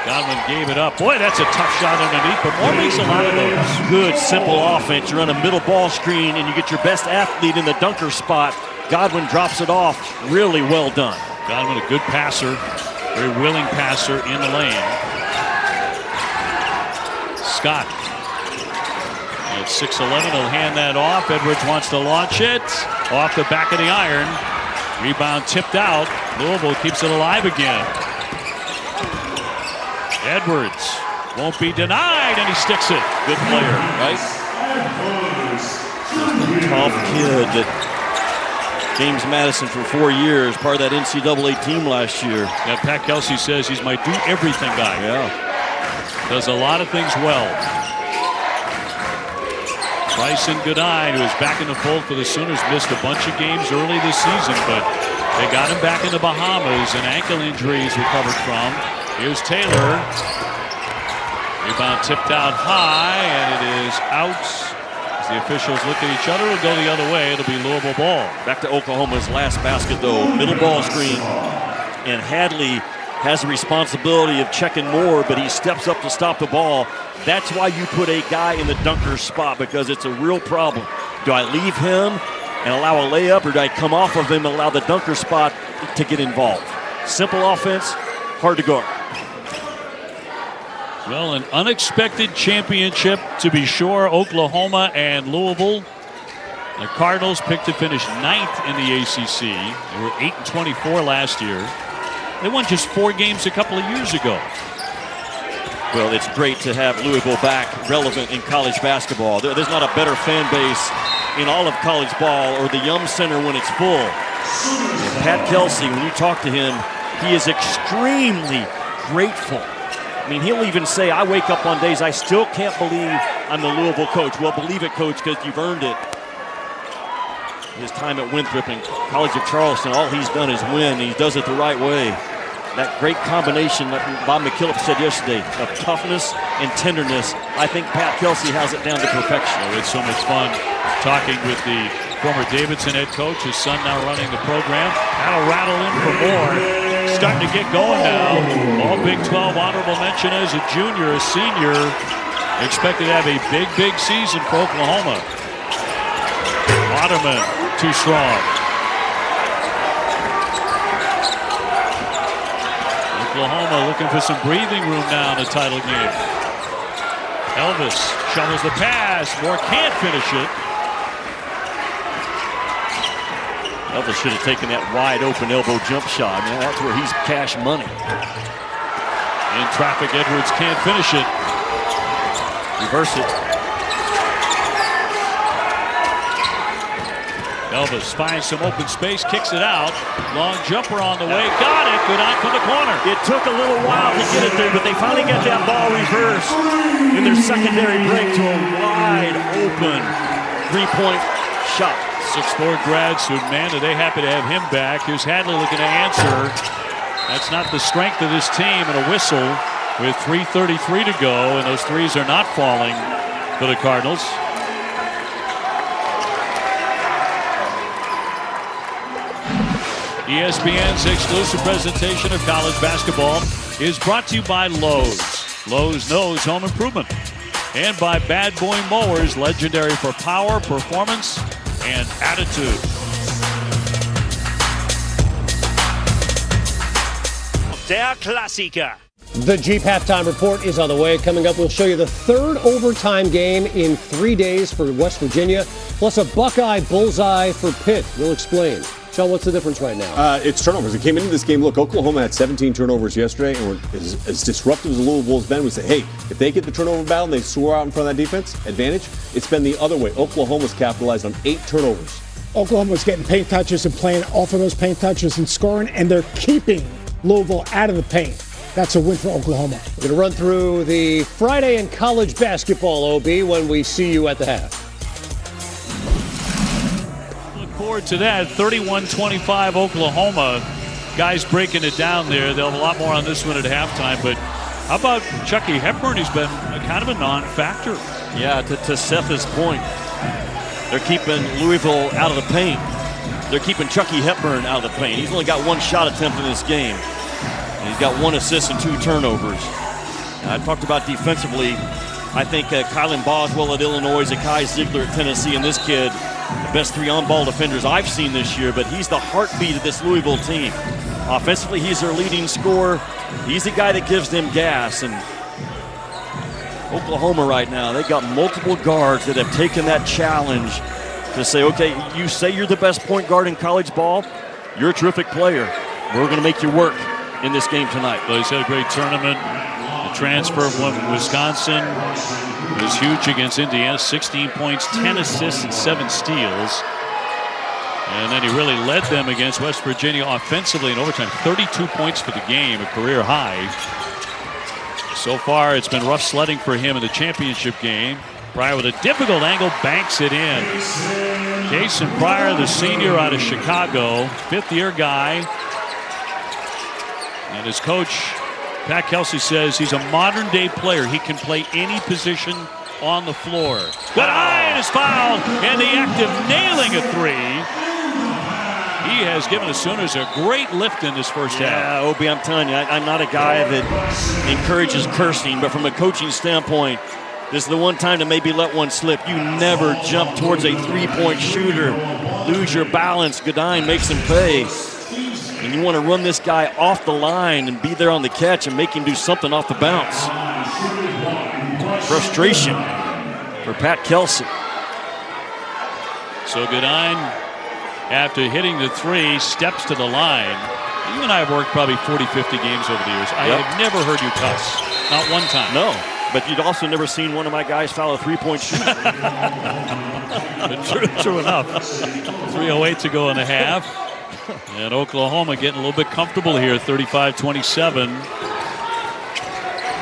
Godwin gave it up. Boy, that's a tough shot underneath, but Moore makes a lot of those. Good, simple offense. You run a middle ball screen and you get your best athlete in the dunker spot. Godwin drops it off. Really well done. Godwin, a good passer, very willing passer in the lane. Scott at 6'11", he'll hand that off. Edwards wants to launch it off the back of the iron. Rebound tipped out. Louisville keeps it alive again. Edwards won't be denied, and he sticks it. Good player, right? Tough kid that James Madison for 4 years, part of that NCAA team last year. Yeah, Pat Kelsey says he's my do-everything guy. Yeah. Does a lot of things well. Bryson Goodine, who is back in the fold for the Sooners, missed a bunch of games early this season, but they got him back in the Bahamas. An ankle injury he's recovered from. Here's Taylor. Rebound tipped out high, and it is out. As the officials look at each other, it'll go the other way. It'll be Louisville ball. Back to Oklahoma's last basket, though. Middle ball screen. And Hadley has the responsibility of checking more, but he steps up to stop the ball. That's why you put a guy in the dunker spot, because it's a real problem. Do I leave him and allow a layup, or do I come off of him and allow the dunker spot to get involved? Simple offense, hard to guard. Well, an unexpected championship, to be sure. Oklahoma and Louisville. The Cardinals picked to finish 9th in the ACC. They were 8-24 last year. They won just 4 games a couple of years ago. Well, it's great to have Louisville back relevant in college basketball. There's not a better fan base in all of college ball, or the Yum Center when it's full. And Pat Kelsey, when you talk to him, he is extremely grateful. I mean, he'll even say, I wake up on days I still can't believe I'm the Louisville coach. Well, believe it, coach, because you've earned it. His time at Winthrop and College of Charleston, all he's done is win, and he does it the right way. That great combination, like Bob McKillop said yesterday, of toughness and tenderness. I think Pat Kelsey has it down to perfection. Oh, it's so much fun talking with the former Davidson head coach, his son now running the program. That'll rattle in for more. Starting to get going now. All Big 12 honorable mention as a junior, a senior. Expected to have a big, big season for Oklahoma. Waterman, too strong. Oklahoma looking for some breathing room now in the title game. Elvis shovels the pass. Moore can't finish it. Elvis should have taken that wide open elbow jump shot. Man, that's where he's cash money. In traffic, Edwards can't finish it. Reverse it. Elvis finds some open space, kicks it out. Long jumper on the way. Got it. Good eye from the corner. It took a little while to get it there, but they finally got that ball reversed in their secondary break to a wide open three-point shot. 6'4" grad student, man, are they happy to have him back. Here's Hadley looking to answer. That's not the strength of this team, and a whistle with 3:33 to go, and those threes are not falling for the Cardinals. ESPN's exclusive presentation of college basketball is brought to you by Lowe's. Lowe's knows home improvement. And by Bad Boy Mowers, legendary for power, performance, and attitude. Der Klassiker. The Jeep halftime report is on the way. Coming up, we'll show you the third overtime game in 3 days for West Virginia, plus a Buckeye bullseye for Pitt. We'll explain. Sean, what's the difference right now? It's turnovers. It came into this game. Look, Oklahoma had 17 turnovers yesterday, and as disruptive as the Louisville has been, we say, hey, if they get the turnover battle and they soar out in front of that defense advantage, it's been the other way. Oklahoma's capitalized on 8 turnovers. Oklahoma's getting paint touches and playing off of those paint touches and scoring, and they're keeping Louisville out of the paint. That's a win for Oklahoma. We're going to run through the Friday in college basketball, OB, when we see you at the half. Look forward to that. 31-25 Oklahoma. Guys breaking it down there. They'll have a lot more on this one at halftime. But how about Chucky Hepburn? He's been kind of a non-factor. Yeah, to Seth's point, they're keeping Louisville out of the paint. They're keeping Chucky Hepburn out of the paint. He's only got 1 shot attempt in this game. And he's got 1 assist and 2 turnovers. Now, I talked about defensively. I think Kylan Boswell at Illinois, Zakai Ziegler at Tennessee, and this kid, the best 3 on-ball defenders I've seen this year, but he's the heartbeat of this Louisville team. Offensively, he's their leading scorer. He's the guy that gives them gas. And Oklahoma right now, they've got multiple guards that have taken that challenge to say, okay, you say you're the best point guard in college ball, you're a terrific player. We're going to make you work in this game tonight. Well, he's had a great tournament. The transfer from Wisconsin was huge against Indiana. 16 points, 10 assists, and 7 steals. And then he really led them against West Virginia offensively in overtime. 32 points for the game, a career high. So far, it's been rough sledding for him in the championship game. Pryor with a difficult angle, banks it in. Jason Pryor, the senior out of Chicago, 5th-year guy. And his coach, Pat Kelsey, says he's a modern-day player. He can play any position on the floor. Good eye and is fouled, and the act of nailing a 3. He has given the Sooners a great lift in this first half. Yeah, Obi, I'm telling you, I'm not a guy that encourages cursing, but from a coaching standpoint, this is the one time to maybe let one slip. You never jump towards a 3-point shooter, lose your balance. Godine makes him pay. And you want to run this guy off the line and be there on the catch and make him do something off the bounce. Frustration for Pat Kelsey. So Godine, after hitting the 3, steps to the line. You and I have worked probably 40, 50 games over the years. I have never heard you cuss. Not one time. No. But you'd also never seen one of my guys foul a 3-point shooter. True enough. 3:08 to go in the half. And Oklahoma getting a little bit comfortable here, 35-27.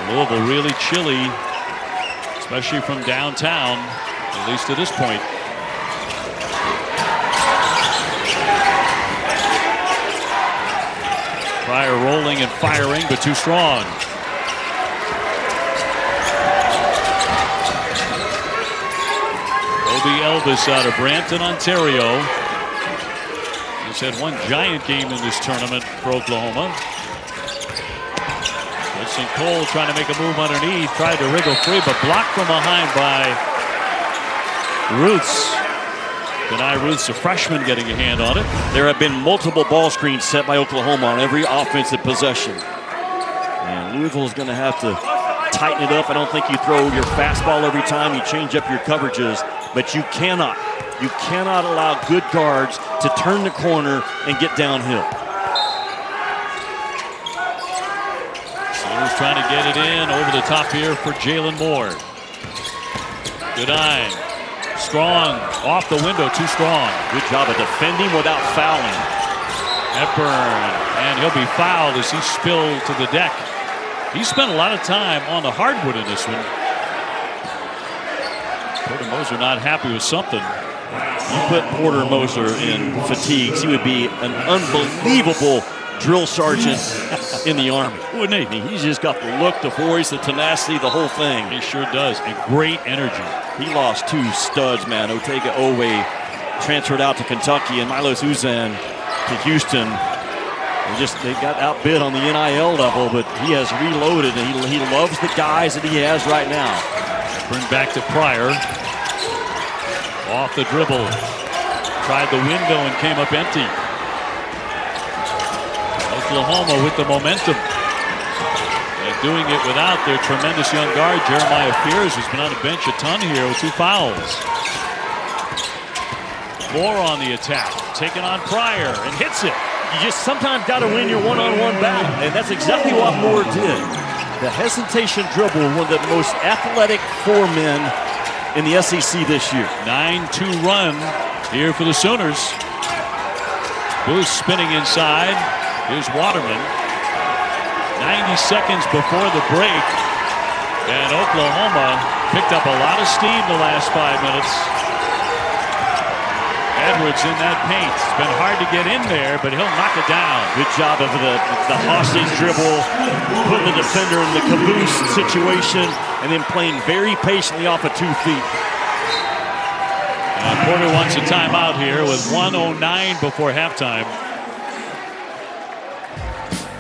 Louisville really chilly, especially from downtown, at least to this point. Pryor rolling and firing, but too strong. Obi Elvis out of Brampton, Ontario. He's had 1 giant game in this tournament for Oklahoma. Wilson Cole trying to make a move underneath, tried to wriggle free, but blocked from behind by Ruths. Kenai Ruths, a freshman, getting a hand on it. There have been multiple ball screens set by Oklahoma on every offensive possession. And Louisville's going to have to tighten it up. I don't think you throw your fastball every time. You change up your coverages. but you cannot allow good guards to turn the corner and get downhill. Sooners trying to get it in over the top here for Jalen Moore. Good eye. Strong off the window, too strong. Good job of defending without fouling. Hepburn, and he'll be fouled as he spilled to the deck. He spent a lot of time on the hardwood in this one. Porter Moser not happy with something. You put Porter Moser in fatigues, he would be an unbelievable drill sergeant in the Army, wouldn't he? I mean, he's just got the look, the voice, the tenacity, the whole thing. He sure does, and great energy. He lost 2 studs, man. Otega Owe transferred out to Kentucky, and Milos Uzan to Houston. They got outbid on the NIL level, but he has reloaded, and he loves the guys that he has right now. Bring back to Pryor. Off the dribble. Tried the window and came up empty. Oklahoma with the momentum. And doing it without their tremendous young guard, Jeremiah Fears, who's been on the bench a ton here with 2 fouls. Moore on the attack. Taking on Pryor and hits it. You just sometimes got to win your one-on-one battle, and that's exactly what Moore did. The hesitation dribble, one of the most athletic 4 men in the SEC this year. 9-2 run here for the Sooners. Booth spinning inside. Here's Waterman. 90 seconds before the break, and Oklahoma picked up a lot of steam the last 5 minutes. Edwards in that paint. It's been hard to get in there, but he'll knock it down. Good job of the hostage dribble, putting the defender in the caboose situation, and then playing very patiently off of 2 feet. And Porter wants a timeout here with 1:09 before halftime.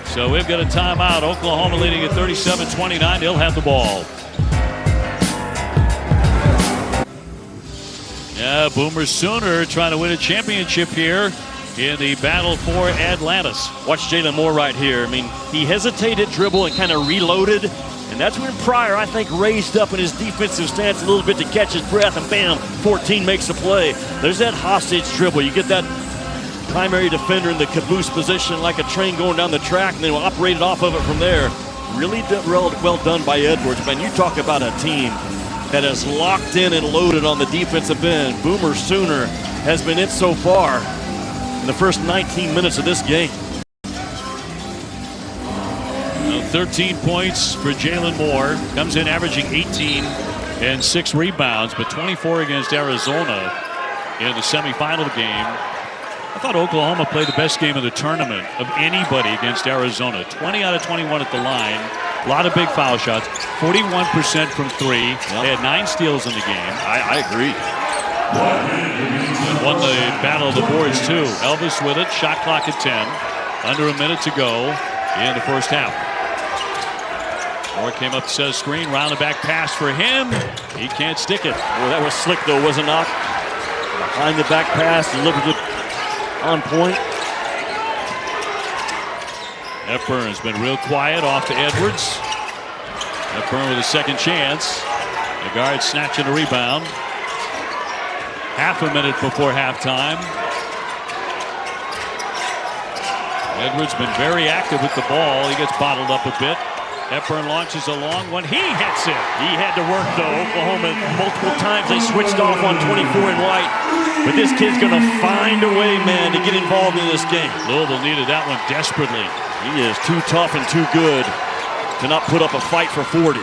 So we've got a timeout. Oklahoma leading at 37-29. They'll have the ball. Yeah, Boomer Sooner trying to win a championship here in the battle for Atlantis. Watch Jalen Moore right here. I mean, he hesitated, dribbled, and kind of reloaded. And that's when Pryor, I think, raised up in his defensive stance a little bit to catch his breath, and bam, 14 makes the play. There's that hostage dribble. You get that primary defender in the caboose position like a train going down the track, and then operate it off of it from there. Really well done by Edwards. Man, you talk about a team that has locked in and loaded on the defensive end. Boomer Sooner has been it so far in the first 19 minutes of this game. 13 points for Jalen Moore. Comes in averaging 18 and 6 rebounds, but 24 against Arizona in the semifinal game. I thought Oklahoma played the best game of the tournament of anybody against Arizona. 20 out of 21 at the line. A lot of big foul shots. 41% from 3. Yep. They had 9 steals in the game. I agree. And won the battle of the boards, too. Elvis with it. Shot clock at 10. Under a minute to go in the first half. Moore came up, says screen. Round the back pass for him. He can't stick it. Well, that was slick, though, was it not? Behind the back pass. Delivered it on point. Hepburn has been real quiet off to Edwards. Hepburn with a second chance. The guard snatching a rebound. Half a minute before halftime. Edwards been very active with the ball. He gets bottled up a bit. Hepburn launches a long one. He hits it. He had to work, though. Oklahoma, multiple times they switched off on 24 and White. But this kid's going to find a way, man, to get involved in this game. Louisville needed that one desperately. He is too tough and too good to not put up a fight for 40.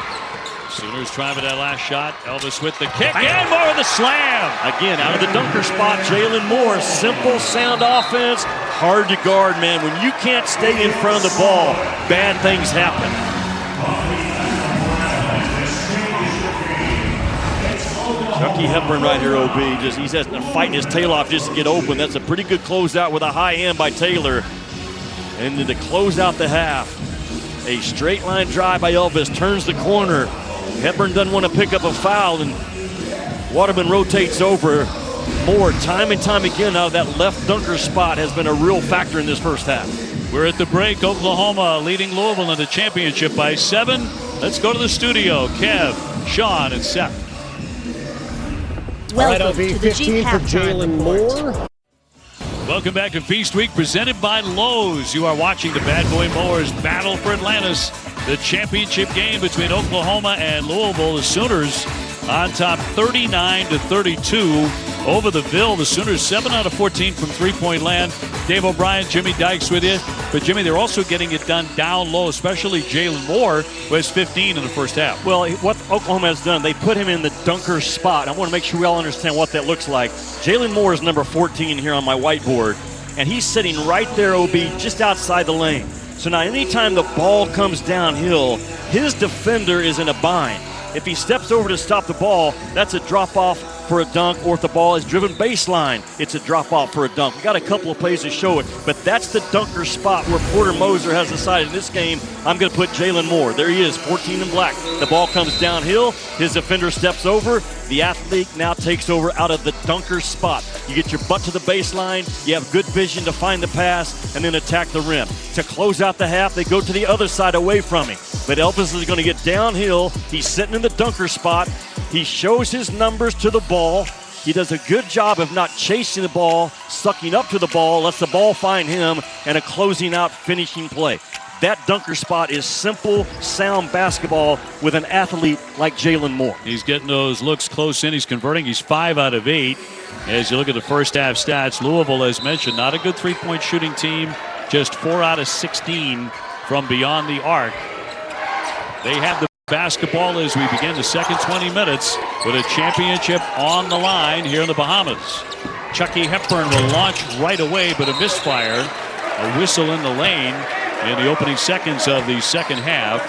Sooners trying for that last shot. Elvis with the kick and Moore with the slam. Again, out of the dunker spot, Jalen Moore. Simple, sound offense. Hard to guard, man. When you can't stay in front of the ball, bad things happen. Chucky Hepburn right here, OB. He's fighting his tail off just to get open. That's a pretty good closeout with a high end by Taylor. And then to close out the half, a straight line drive by Elvis, turns the corner. Hepburn doesn't want to pick up a foul, and Waterman rotates over. Moore, time and time again, out of that left dunker spot has been a real factor in this first half. We're at the break. Oklahoma leading Louisville in the championship by 7. Let's go to the studio. Kev, Sean, and Seth. Welcome to the 15 Jeep for Halftime Jalen Report. Moore. Welcome back to Feast Week, presented by Lowe's. You are watching the Bad Boy Mowers battle for Atlantis, the championship game between Oklahoma and Louisville. The Sooners on top 39-32 over the Ville. The Sooners 7 out of 14 from three-point land. Dave O'Brien, Jimmy Dykes with you. But, Jimmy, they're also getting it done down low, especially Jalen Moore, who has 15 in the first half. Well, what Oklahoma has done, they put him in the dunker spot. I want to make sure we all understand what that looks like. Jalen Moore is number 14 here on my whiteboard, and he's sitting right there, OB, just outside the lane. So now anytime the ball comes downhill, his defender is in a bind. If he steps over to stop the ball, that's a drop-off for a dunk, or if the ball is driven baseline, it's a drop-off for a dunk. We got a couple of plays to show it, but that's the dunker spot where Porter Moser has decided in this game, I'm going to put Jalen Moore. There he is, 14 in black. The ball comes downhill, his defender steps over, the athlete now takes over out of the dunker spot. You get your butt to the baseline, you have good vision to find the pass, and then attack the rim. To close out the half, they go to the other side away from him. But Elvis is going to get downhill. He's sitting in the dunker spot. He shows his numbers to the ball. He does a good job of not chasing the ball, sucking up to the ball, lets the ball find him, and a closing out finishing play. That dunker spot is simple, sound basketball with an athlete like Jalen Moore. He's getting those looks close in. He's converting. He's 5 out of 8. As you look at the first half stats, Louisville, as mentioned, not a good three-point shooting team. Just 4 out of 16 from beyond the arc. They have the basketball as we begin the second 20 minutes with a championship on the line here in the Bahamas. Chucky Hepburn will launch right away, but a misfire. A whistle in the lane in the opening seconds of the second half.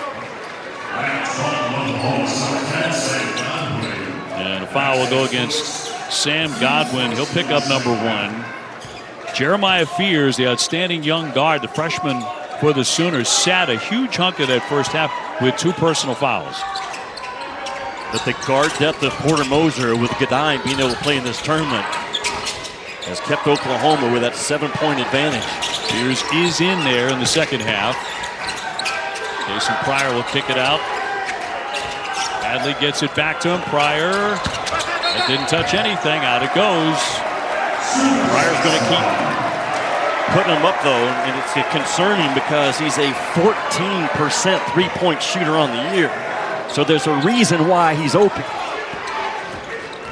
And a foul will go against Sam Godwin. He'll pick up number 1. Jeremiah Fears, the outstanding young guard, the freshman for the Sooners, sat a huge hunk of that first half with 2 personal fouls. But the guard depth of Porter Moser with Godine being able to play in this tournament has kept Oklahoma with that 7-point advantage. Fears is in there in the second half. Jason Pryor will kick it out. Hadley gets it back to him. Pryor, it didn't touch anything. Out it goes. Pryor's going to keep putting him up, though, and it's concerning because he's a 14% three-point shooter on the year. So there's a reason why he's open.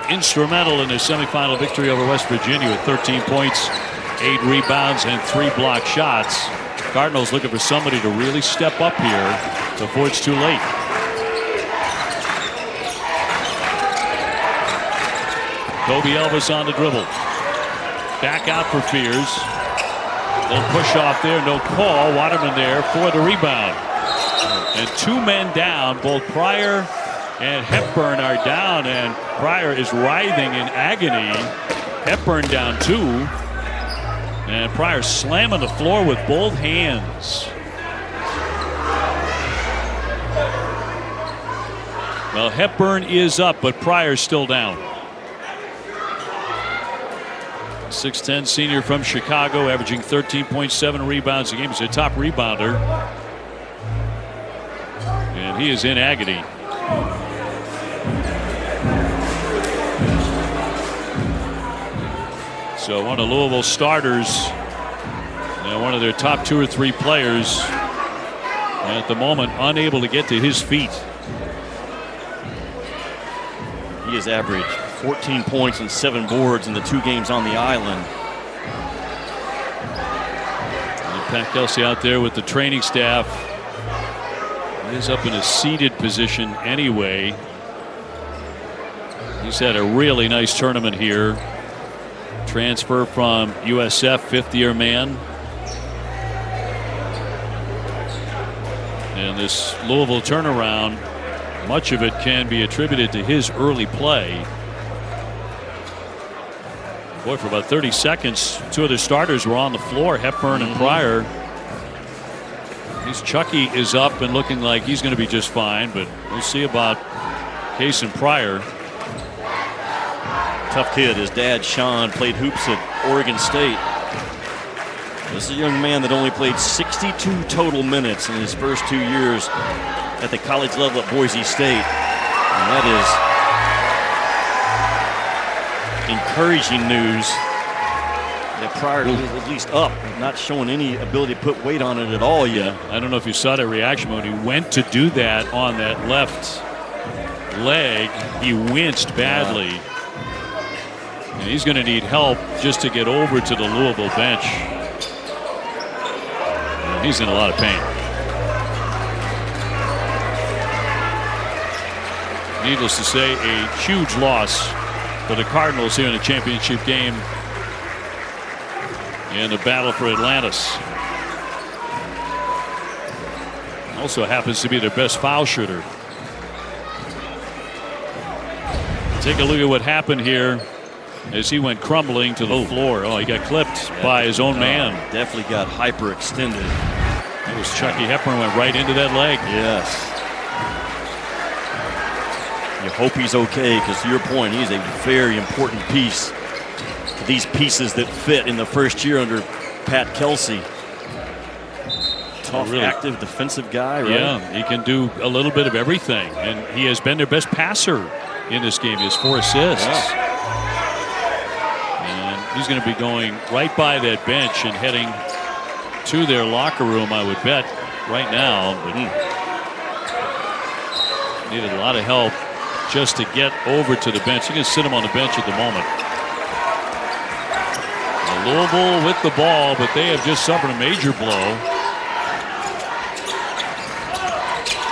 Instrumental in their semifinal victory over West Virginia with 13 points, 8 rebounds, and 3 block shots. Cardinals looking for somebody to really step up here before it's too late. Kobe Elvis on the dribble. Back out for Fears. Little push off there, no call. Waterman there for the rebound. And 2 men down, both Pryor and Hepburn are down, and Pryor is writhing in agony. Hepburn down 2. And Pryor slamming the floor with both hands. Well, Hepburn is up, but Pryor's still down. 6'10" senior from Chicago, averaging 13.7 rebounds a game. He's a top rebounder. And he is in agony. So one of Louisville's starters, one of their top 2 or 3 players, at the moment unable to get to his feet. He has averaged 14 points and 7 boards in the 2 games on the island. And Pat Kelsey out there with the training staff. He's up in a seated position anyway. He's had a really nice tournament here. Transfer from USF, 5th-year man. And this Louisville turnaround, much of it can be attributed to his early play. Boy, for about 30 seconds, 2 of the starters were on the floor, Hepburn and Pryor. Chucky is up and looking like he's going to be just fine, but we'll see about Case and Pryor. Tough kid. His dad, Sean, played hoops at Oregon State. This is a young man that only played 62 total minutes in his first 2 years at the college level at Boise State. And that is encouraging news. That Pryor is at least up, not showing any ability to put weight on it at all yet. I don't know if you saw that reaction when he went to do that on that left leg. He winced badly. And he's going to need help just to get over to the Louisville bench. And he's in a lot of pain. Needless to say, a huge loss for the Cardinals here in the championship game in the battle for Atlantis. Also happens to be their best foul shooter. Take a look at what happened here as he went crumbling to the floor. Oh, he got clipped by his own man. Definitely got hyperextended. It was Chucky Hepburn, went right into that leg. Yes. You hope he's okay, because to your point, he's a very important piece. These pieces that fit in the first year under Pat Kelsey. Tough, really active, defensive guy, right? Yeah, he can do a little bit of everything. And he has been their best passer in this game. He has 4 assists. Yeah. And he's going to be going right by that bench and heading to their locker room, I would bet, right now. But needed a lot of help just to get over to the bench. You can sit him on the bench at the moment. Louisville with the ball, but they have just suffered a major blow.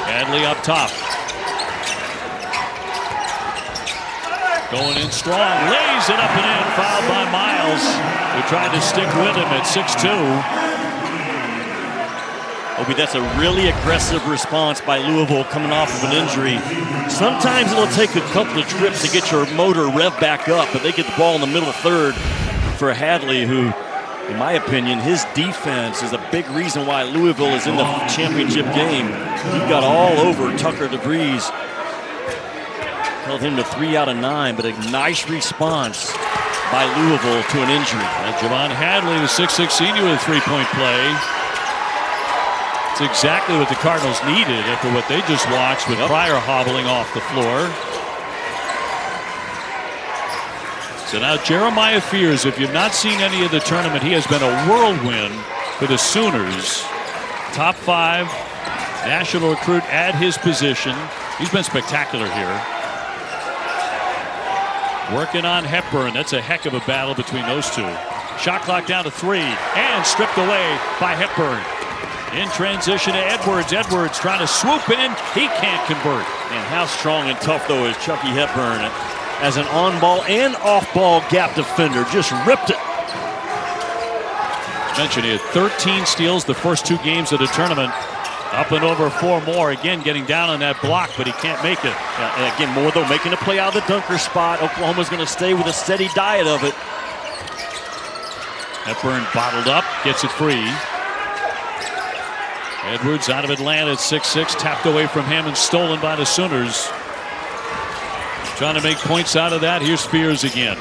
Hadley up top. Going in strong, lays it up and in, fouled by Miles, who tried to stick with him at 6'2". Obi, that's a really aggressive response by Louisville coming off of an injury. Sometimes it'll take a couple of trips to get your motor rev back up, but they get the ball in the middle third for Hadley, who, in my opinion, his defense is a big reason why Louisville is in the championship game. He got all over Tucker DeVries. Held him to 3 out of 9, but a nice response by Louisville to an injury. Javon Hadley, the 6'6" senior, with a three-point play. It's exactly what the Cardinals needed after what they just watched with Pryor hobbling off the floor. So now Jeremiah Fears, if you've not seen any of the tournament, he has been a whirlwind for the Sooners. Top 5 national recruit at his position. He's been spectacular here. Working on Hepburn. That's a heck of a battle between those two. Shot clock down to 3 and stripped away by Hepburn. In transition to Edwards. Edwards trying to swoop in. He can't convert. And how strong and tough, though, is Chucky Hepburn as an on-ball and off-ball gap defender. Just ripped it. Mentioned he had 13 steals the first 2 games of the tournament. Up and over 4 more. Again, getting down on that block, but he can't make it. And again, more, though, making a play out of the dunker spot. Oklahoma's going to stay with a steady diet of it. Hepburn bottled up, gets it free. Edwards out of Atlanta at 6'6", tapped away from him and stolen by the Sooners. Trying to make points out of that. Here's Fears again.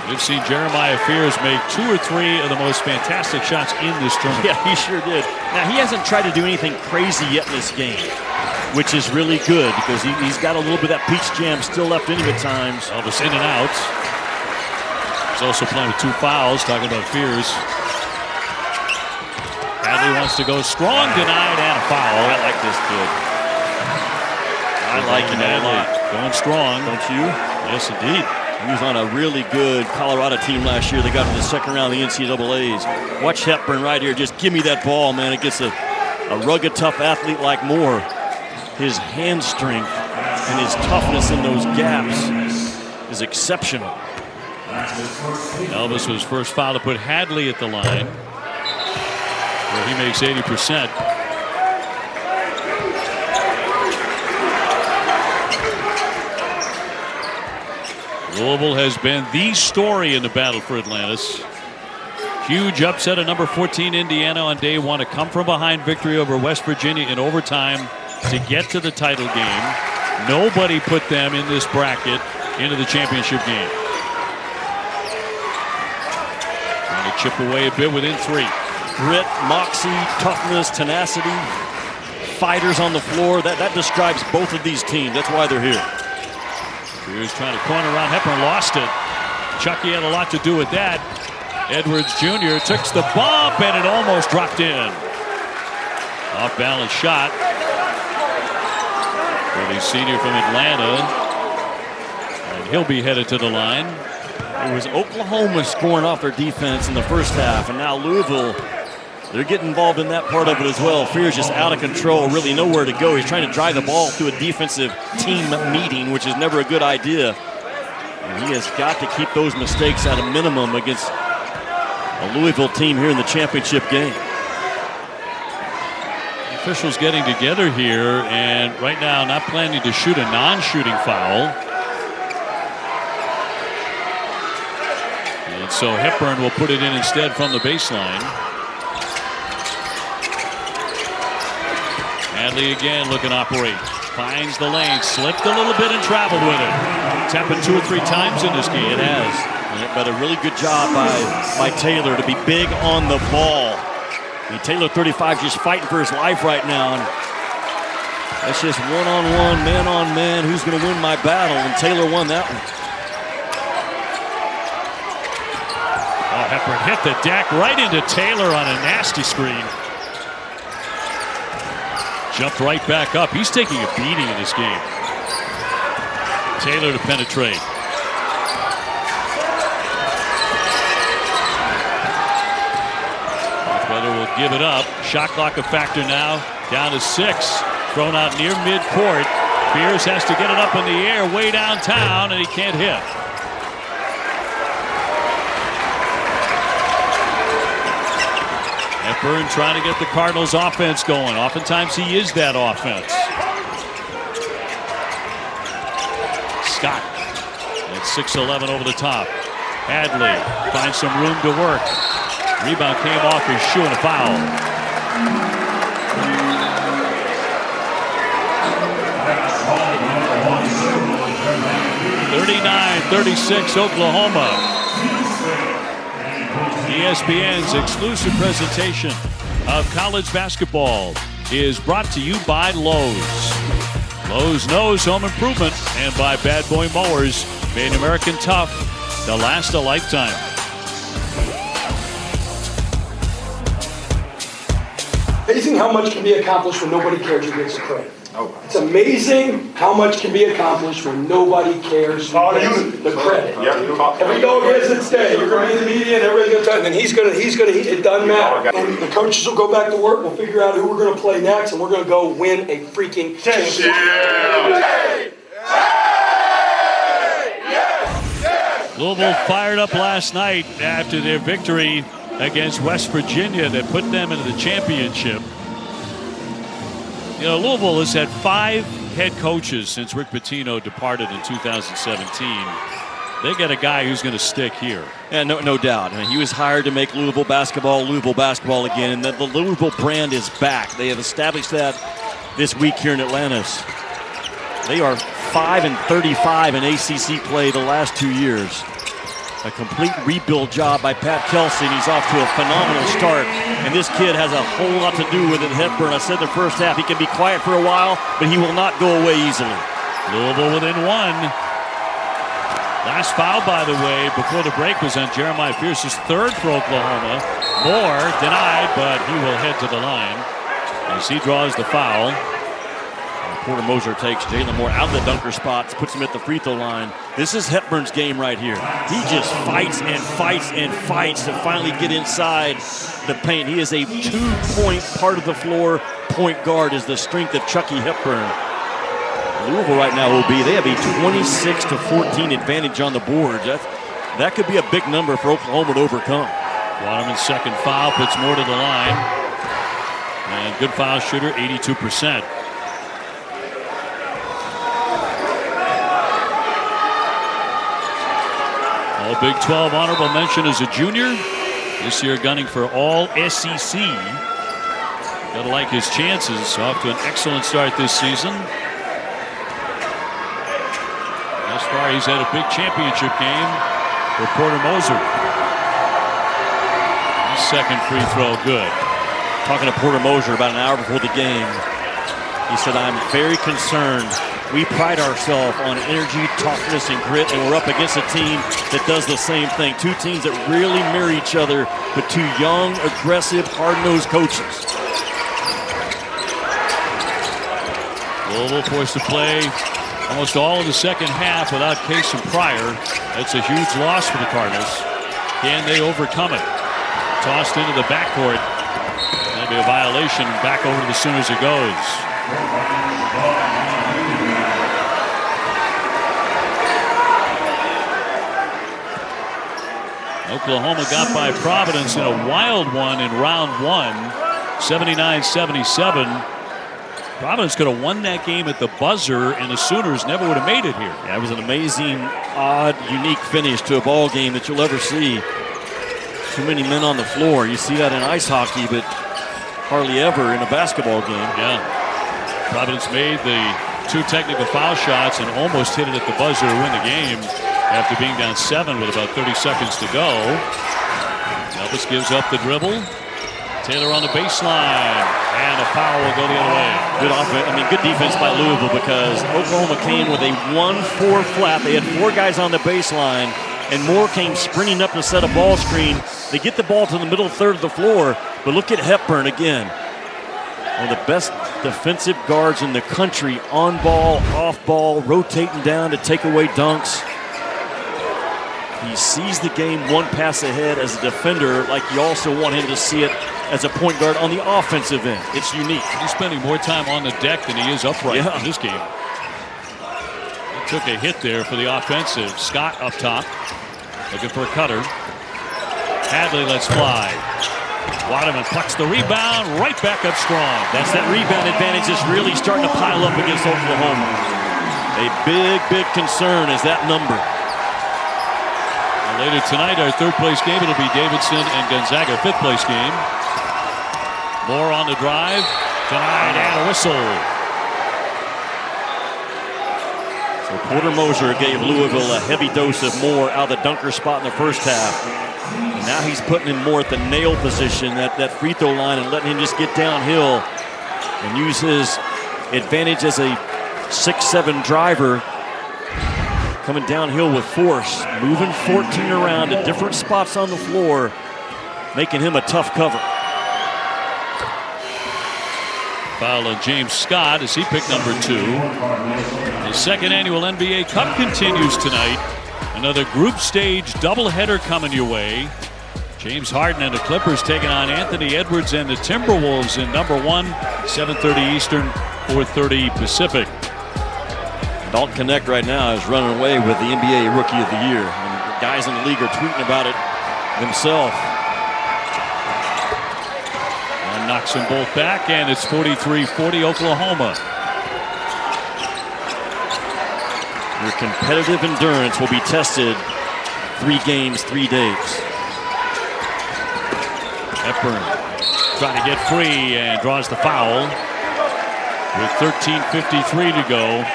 We've seen Jeremiah Fears make 2 or 3 of the most fantastic shots in this tournament. Yeah, he sure did. Now, he hasn't tried to do anything crazy yet in this game, which is really good because he's got a little bit of that peach jam still left in him at times. Elvis in and out. He's also playing with 2 fouls, talking about Fears. Hadley wants to go strong, denied, and a foul. I like this kid. I like him a lot. Going strong. Don't you? Yes, indeed. He was on a really good Colorado team last year. They got to the second round of the NCAAs. Watch Hepburn right here. Just give me that ball, man. It gets a rugged, tough athlete like Moore. His hand strength and his toughness in those gaps is exceptional. Elvis was first foul to put Hadley at the line, where he makes 80%. Louisville has been the story in the battle for Atlantis. Huge upset of number 14 Indiana on day 1. A come from behind victory over West Virginia in overtime to get to the title game. Nobody put them in this bracket into the championship game. Trying to chip away a bit within 3. Grit, moxie, toughness, tenacity, fighters on the floor. That describes both of these teams. That's why they're here. Fears trying to corner around Hepburn, lost it. Chucky had a lot to do with that. Edwards Jr. took the bump and it almost dropped in. Off balance shot for the senior from Atlanta. And he'll be headed to the line. It was Oklahoma scoring off their defense in the first half, and now Louisville, they're getting involved in that part of it as well. Fear's just out of control, really nowhere to go. He's trying to drive the ball through a defensive team meeting, which is never a good idea. And he has got to keep those mistakes at a minimum against a Louisville team here in the championship game. Officials getting together here, and right now not planning to shoot a non-shooting foul. And so Hepburn will put it in instead from the baseline. Hadley again looking to operate. Finds the lane, slipped a little bit and traveled with it. It's happened 2 or 3 times in this game. It has. But a really good job by Taylor to be big on the ball. I mean, Taylor 35 just fighting for his life right now. And that's just one-on-one, man-on-man. Who's going to win my battle? And Taylor won that one. Oh, Hepburn hit the deck right into Taylor on a nasty screen. Jumped right back up. He's taking a beating in this game. Taylor to penetrate. Weather will give it up. Shot clock a factor now. Down to 6. Thrown out near midcourt. Fears has to get it up in the air way downtown, and he can't hit. Hepburn trying to get the Cardinals offense going. Oftentimes he is that offense. Scott at 6'11" over the top. Hadley finds some room to work. Rebound came off his shoe and a foul. 39-36 Oklahoma. ESPN's exclusive presentation of college basketball is brought to you by Lowe's. Lowe's knows home improvement, and by Bad Boy Mowers, made American tough to last a lifetime. Amazing how much can be accomplished when nobody cares who gets the credit. It's amazing how much can be accomplished when nobody cares who gets the credit. Every dog has its day. You're going to be in the media and everybody's going to talk, and he's going to, it doesn't matter. And the coaches will go back to work, we'll figure out who we're going to play next, and we're going to go win a freaking championship. Louisville fired up last night after their victory against West Virginia that put them into the championship. You know, Louisville has had 5 head coaches since Rick Pitino departed in 2017. They got a guy who's going to stick here. Yeah, no doubt. I mean, he was hired to make Louisville basketball again, and the Louisville brand is back. They have established that this week here in Atlantis. They are 5-35 in ACC play the last 2 years. A complete rebuild job by Pat Kelsey, and he's off to a phenomenal start. And this kid has a whole lot to do with it. Hepburn, I said in the first half, he can be quiet for a while, but he will not go away easily. Louisville within 1. Last foul, by the way, before the break was on Jeremiah Fears, his 3rd for Oklahoma. Moore denied, but he will head to the line as he draws the foul. Porter Moser takes Jalen Moore out of the dunker spot, puts him at the free throw line. This is Hepburn's game right here. He just fights and fights and fights to finally get inside the paint. He is a 2-point part of the floor point guard, is the strength of Chucky Hepburn. Louisville right now will be, they have a 26-14 advantage on the board. That could be a big number for Oklahoma to overcome. Waterman's 2nd foul puts Moore to the line. And good foul shooter, 82%. All Big 12 honorable mention as a junior. This year gunning for all SEC. Gotta like his chances. Off to an excellent start this season. Thus far, he's had a big championship game for Porter Moser. His 2nd free throw, good. Talking to Porter Moser about an hour before the game, he said, "I'm very concerned We pride ourselves on energy, toughness, and grit, and we're up against a team that does the same thing. Two teams that really mirror each other, but two young, aggressive, hard-nosed coaches. Louisville forced to play almost all of the second half without Case and Pryor. That's a huge loss for the Cardinals. Can they overcome it? Tossed into the backcourt. That'll be a violation. Back over to the Sooners it goes. Oklahoma got by Providence in a wild one in round one, 79-77. Providence could have won that game at the buzzer, and the Sooners never would have made it here. Yeah, it was an amazing, odd, unique finish to a ball game that you'll ever see. Too many men on the floor. You see that in ice hockey, but hardly ever in a basketball game. Yeah. Providence made the 2 technical foul shots and almost hit it at the buzzer to win the game after being down 7 with about 30 seconds to go. Elvis gives up the dribble. Taylor on the baseline, and a foul will go the other way. Good offense. Good defense by Louisville, because Oklahoma came with a 1-4 flat. They had 4 guys on the baseline, and Moore came sprinting up to set a ball screen. They get the ball to the middle third of the floor, but look at Hepburn again. One of the best defensive guards in the country, on ball, off ball, rotating down to take away dunks. He sees the game one pass ahead as a defender, like you also want him to see it as a point guard on the offensive end. It's unique. He's spending more time on the deck than he is upright in this game. He took a hit there for the offensive. Scott up top, looking for a cutter. Hadley lets fly. Waterman plucks the rebound, right back up strong. That's that rebound advantage that's really starting to pile up against Oklahoma. A big, big concern is that number. And later tonight, our third place game, it'll be Davidson and Gonzaga, fifth place game. Moore on the drive, denied, and a whistle. So Porter Moser gave Louisville a heavy dose of Moore out of the dunker spot in the first half. And now he's putting him more at the nail position, that free throw line, and letting him just get downhill and use his advantage as a 6'7" driver, coming downhill with force, moving 14 around to different spots on the floor, making him a tough cover. Foul on James Scott as he picked number 2. The second annual NBA Cup continues tonight. Another group stage doubleheader coming your way. James Harden and the Clippers taking on Anthony Edwards and the Timberwolves in number 1, 7:30 Eastern, 4:30 Pacific. Dalton Connect right now is running away with the NBA Rookie of the Year. And the guys in the league are tweeting about it themselves. And knocks them both back, and it's 43-40 Oklahoma. Your competitive endurance will be tested 3 games, 3 days. Hepburn trying to get free and draws the foul with 13:53 to go.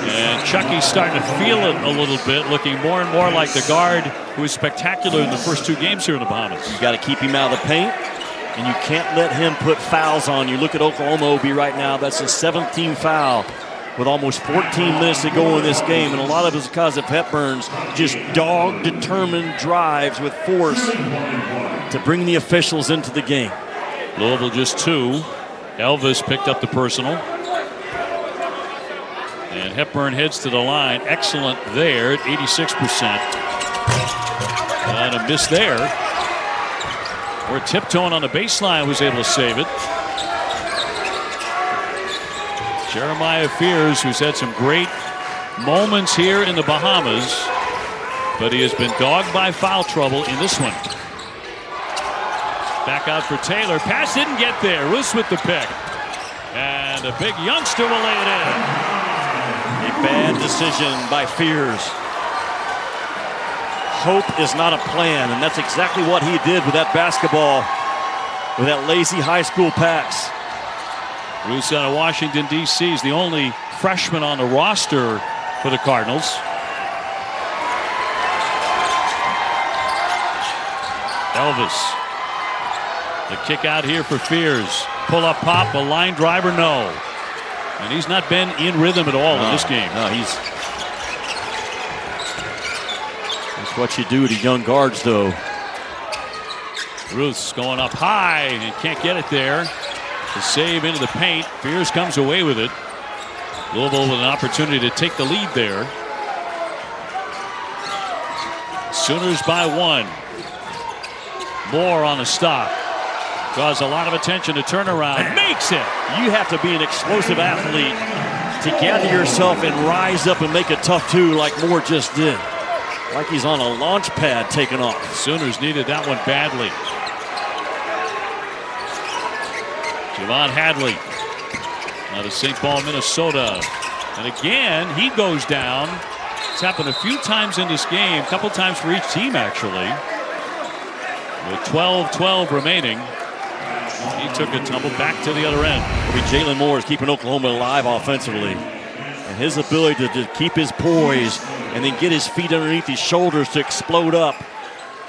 And Chucky's starting to feel it a little bit, looking more and more like the guard who was spectacular in the first 2 games here in the Bahamas. You got to keep him out of the paint, and you can't let him put fouls on you. Look at Oklahoma OB right now. That's his 17th foul with almost 14 minutes to go in this game. And a lot of it is because of Hepburn's just dog-determined drives with force to bring the officials into the game. Louisville just 2. Elvis picked up the personal. And Hepburn heads to the line. Excellent there at 86%. And a miss there. Or tiptoeing on the baseline, was able to save it. Jeremiah Fears, who's had some great moments here in the Bahamas, but he has been dogged by foul trouble in this one. Back out for Taylor. Pass didn't get there. Roos with the pick. And a big youngster will lay it in. A bad decision by Fears. Hope is not a plan, and that's exactly what he did with that basketball, with that lazy high school pass. Roos out of Washington, D.C. is the only freshman on the roster for the Cardinals. Elvis. The kick out here for Fears. Pull up pop, a line driver, no. And he's not been in rhythm at all in this game. No, that's what you do to young guards, though. Ruth's going up high and can't get it there. The save into the paint. Fears comes away with it. Louisville with an opportunity to take the lead there. Sooners by 1. Moore on a stop. Draws a lot of attention to turnaround. Makes it. You have to be an explosive athlete to gather yourself and rise up and make a tough two like Moore just did. Like he's on a launch pad taking off. Sooners needed that one badly. Javon Hadley out of St. Paul, Minnesota. And again, he goes down. It's happened a few times in this game, a couple times for each team, actually. With 12-12 remaining, he took a tumble back to the other end. Jalen Moore is keeping Oklahoma alive offensively. And his ability to keep his poise and then get his feet underneath his shoulders to explode up.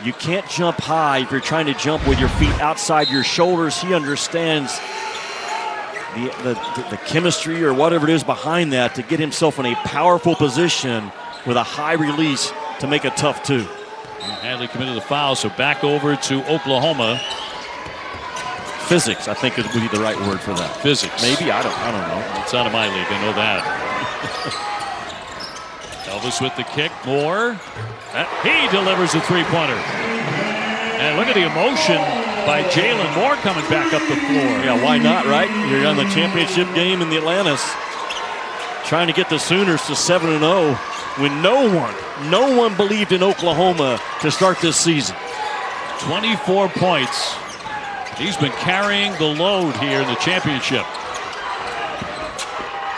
You can't jump high if you're trying to jump with your feet outside your shoulders. He understands the chemistry or whatever it is behind that to get himself in a powerful position with a high release to make a tough two. Hadley committed the foul, so back over to Oklahoma. Physics, I think, would be the right word for that. Physics. Maybe, I don't know. It's out of my league, I know that. Elvis with the kick, Moore. He delivers a three-pointer. And look at the emotion by Jalen Moore coming back up the floor. Yeah, why not, right? You're on the championship game in the Atlantis, trying to get the Sooners to 7-0 when no one believed in Oklahoma to start this season. 24 points. He's been carrying the load here in the championship.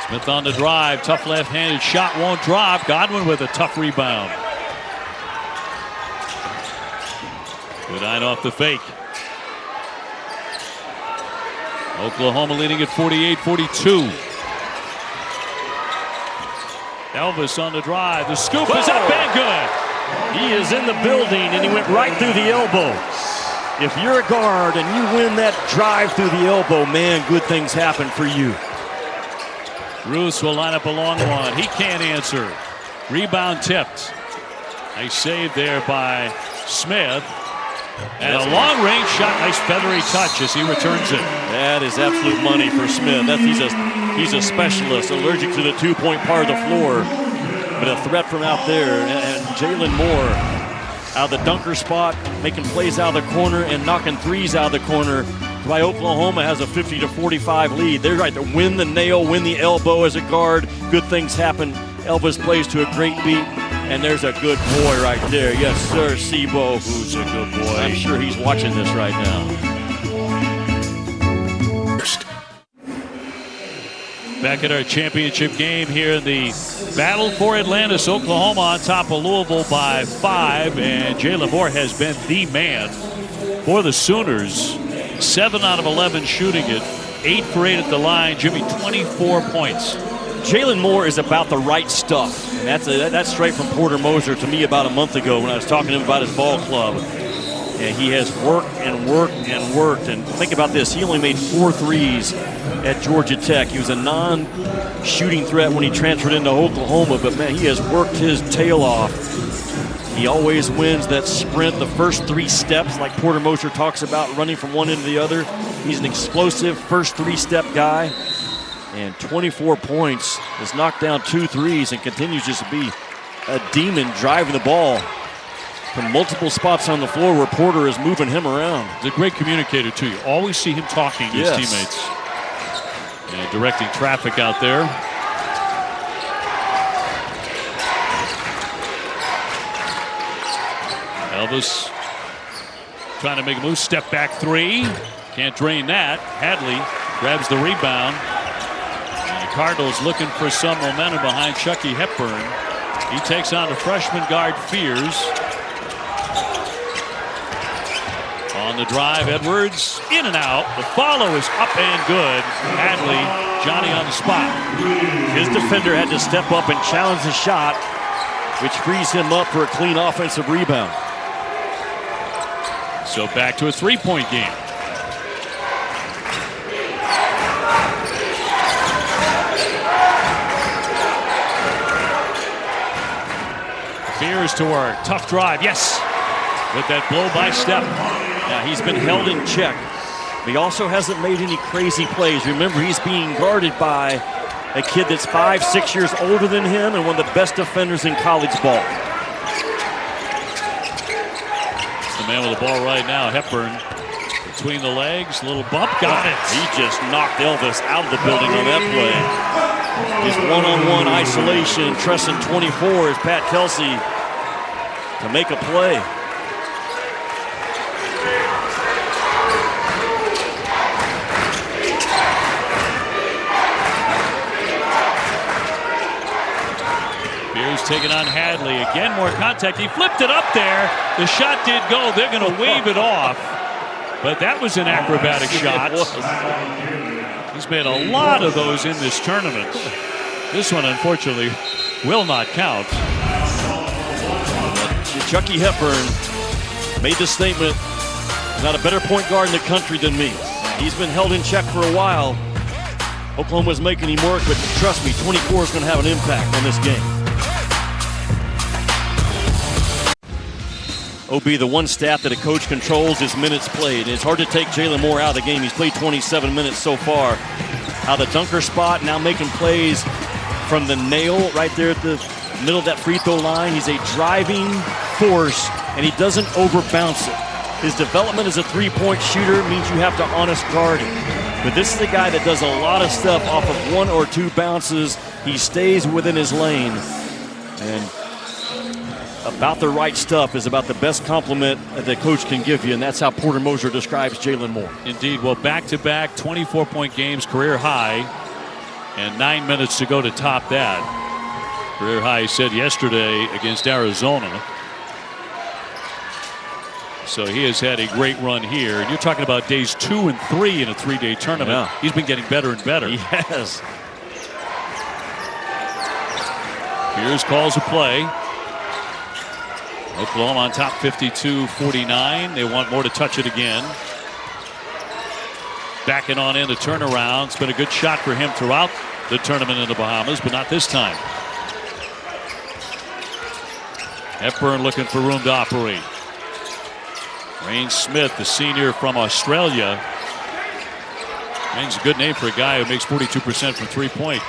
Smith on the drive, tough left-handed shot won't drop. Godwin with a tough rebound. Good eye off the fake. Oklahoma leading at 48-42. Elvis on the drive. The scoop is up and good. He is in the building, and he went right through the elbow. If you're a guard and you win that drive through the elbow, man, good things happen for you. Roos will line up a long one. He can't answer. Rebound tipped. Nice save there by Smith. And a long-range shot. Nice feathery touch as he returns it. That is absolute money for Smith. He's a specialist, allergic to the two-point part of the floor. But a threat from out there. And Jalen Moore out of the dunker spot, making plays out of the corner and knocking threes out of the corner. Why Oklahoma has a 50-45 lead. They're right to win the nail, win the elbow as a guard. Good things happen. Elvis plays to a great beat. And there's a good boy right there. Yes, sir, Sebo. Who's a good boy? I'm sure he's watching this right now. Back at our championship game here in the battle for Atlantis. Oklahoma on top of Louisville by 5. And Jalen Moore has been the man for the Sooners. 7 out of 11 shooting it. 8 for 8 at the line. Jimmy, 24 points. Jalen Moore is about the right stuff. And that's straight from Porter Moser to me about a month ago when I was talking to him about his ball club. And he has worked and worked and worked. And think about this. He only made 4 threes at Georgia Tech. He was a non-shooting threat when he transferred into Oklahoma. But, man, he has worked his tail off. He always wins that sprint, the first 3 steps, like Porter Moser talks about, running from one end to the other. He's an explosive first 3-step guy. And 24 points, has knocked down 2 threes and continues just to be a demon driving the ball from multiple spots on the floor where Porter is moving him around. He's a great communicator, too. You always see him talking to his teammates. And directing traffic out there. Elvis trying to make a move. Step back 3. Can't drain that. Hadley grabs the rebound. Cardinals looking for some momentum behind Chucky Hepburn. He takes on the freshman guard Fears. On the drive, Edwards in and out. The follow is up and good. Hadley, Johnny on the spot. His defender had to step up and challenge the shot, which frees him up for a clean offensive rebound. So back to a 3-point game. Fears to work. Tough drive. Yes. With that blow by step. Now he's been held in check. But he also hasn't made any crazy plays. Remember, he's being guarded by a kid that's 5-6 years older than him and one of the best defenders in college ball. The man with the ball right now, Hepburn. Between the legs, little bump, got it. He just knocked Elvis out of the building on that play. His one-on-one isolation, Tresson 24 is Pat Kelsey to make a play. Fears taking on Hadley. Again, more contact. He flipped it up there. The shot did go. They're going to wave it off. But that was an acrobatic shot. He's made a lot of those in this tournament. This one, unfortunately, will not count. Chucky Hepburn made the statement, not a better point guard in the country than me. He's been held in check for a while. Oklahoma's making him work, but trust me, 24 is going to have an impact on this game. OB, the one stat that a coach controls is minutes played. It's hard to take Jalen Moore out of the game. He's played 27 minutes so far. Out of the dunker spot, now making plays from the nail right there at the middle of that free throw line. He's a driving force, and he doesn't overbounce it. His development as a three-point shooter means you have to honest guard him. But this is a guy that does a lot of stuff off of 1 or 2 bounces. He stays within his lane. And about the right stuff is about the best compliment that the coach can give you, and that's how Porter Moser describes Jalen Moore. Indeed. Well, back-to-back 24-point games, career high, and 9 minutes to go to top that. Career high, he said yesterday against Arizona. So he has had a great run here. And you're talking about days 2 and 3 in a 3-day tournament. Yeah. He's been getting better and better. He has. Here's calls a play. Oklahoma on top 52-49. They want more to touch it again. Backing on in the turnaround. It's been a good shot for him throughout the tournament in the Bahamas, but not this time. Hepburn looking for room to operate. Rain Smith, the senior from Australia. Rain's a good name for a guy who makes 42% from three-point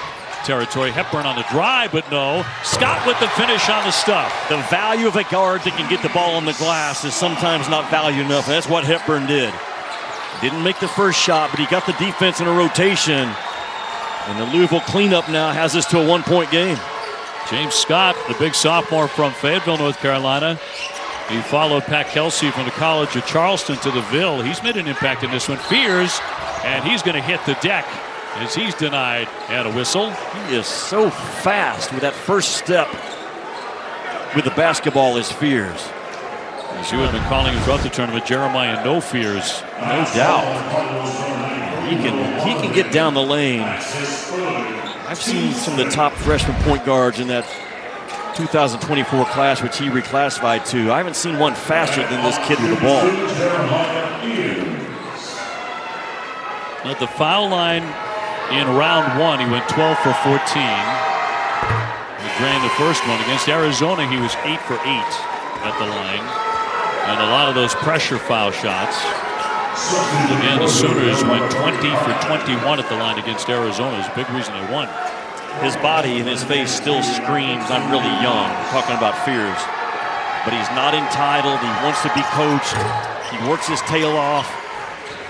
territory. Hepburn on the drive, but no. Scott with the finish on the stuff. The value of a guard that can get the ball on the glass is sometimes not valued enough. That's what Hepburn did. Didn't make the first shot, but he got the defense in a rotation. And the Louisville cleanup now has us to a 1-point game. James Scott, the big sophomore from Fayetteville, North Carolina. He followed Pat Kelsey from the College of Charleston to the Ville. He's made an impact in this one. Fears, and he's going to hit the deck as he's denied and a whistle. He is so fast with that first step with the basketball is Fears. As you have been calling him throughout the tournament, Jeremiah No Fears. No doubt. He can get down the lane. I've seen some of the top freshman point guards in that 2024 class, which he reclassified to. I haven't seen one faster than this kid with the ball. At the foul line in round 1, he went 12 for 14. He drained the first one. Against Arizona, he was 8 for 8 at the line. And a lot of those pressure foul shots. Again, the Sooners went 20 for 21 at the line against Arizona. It's a big reason they won. His body and his face still screams, I'm really young, talking about Fears. But he's not entitled. He wants to be coached. He works his tail off.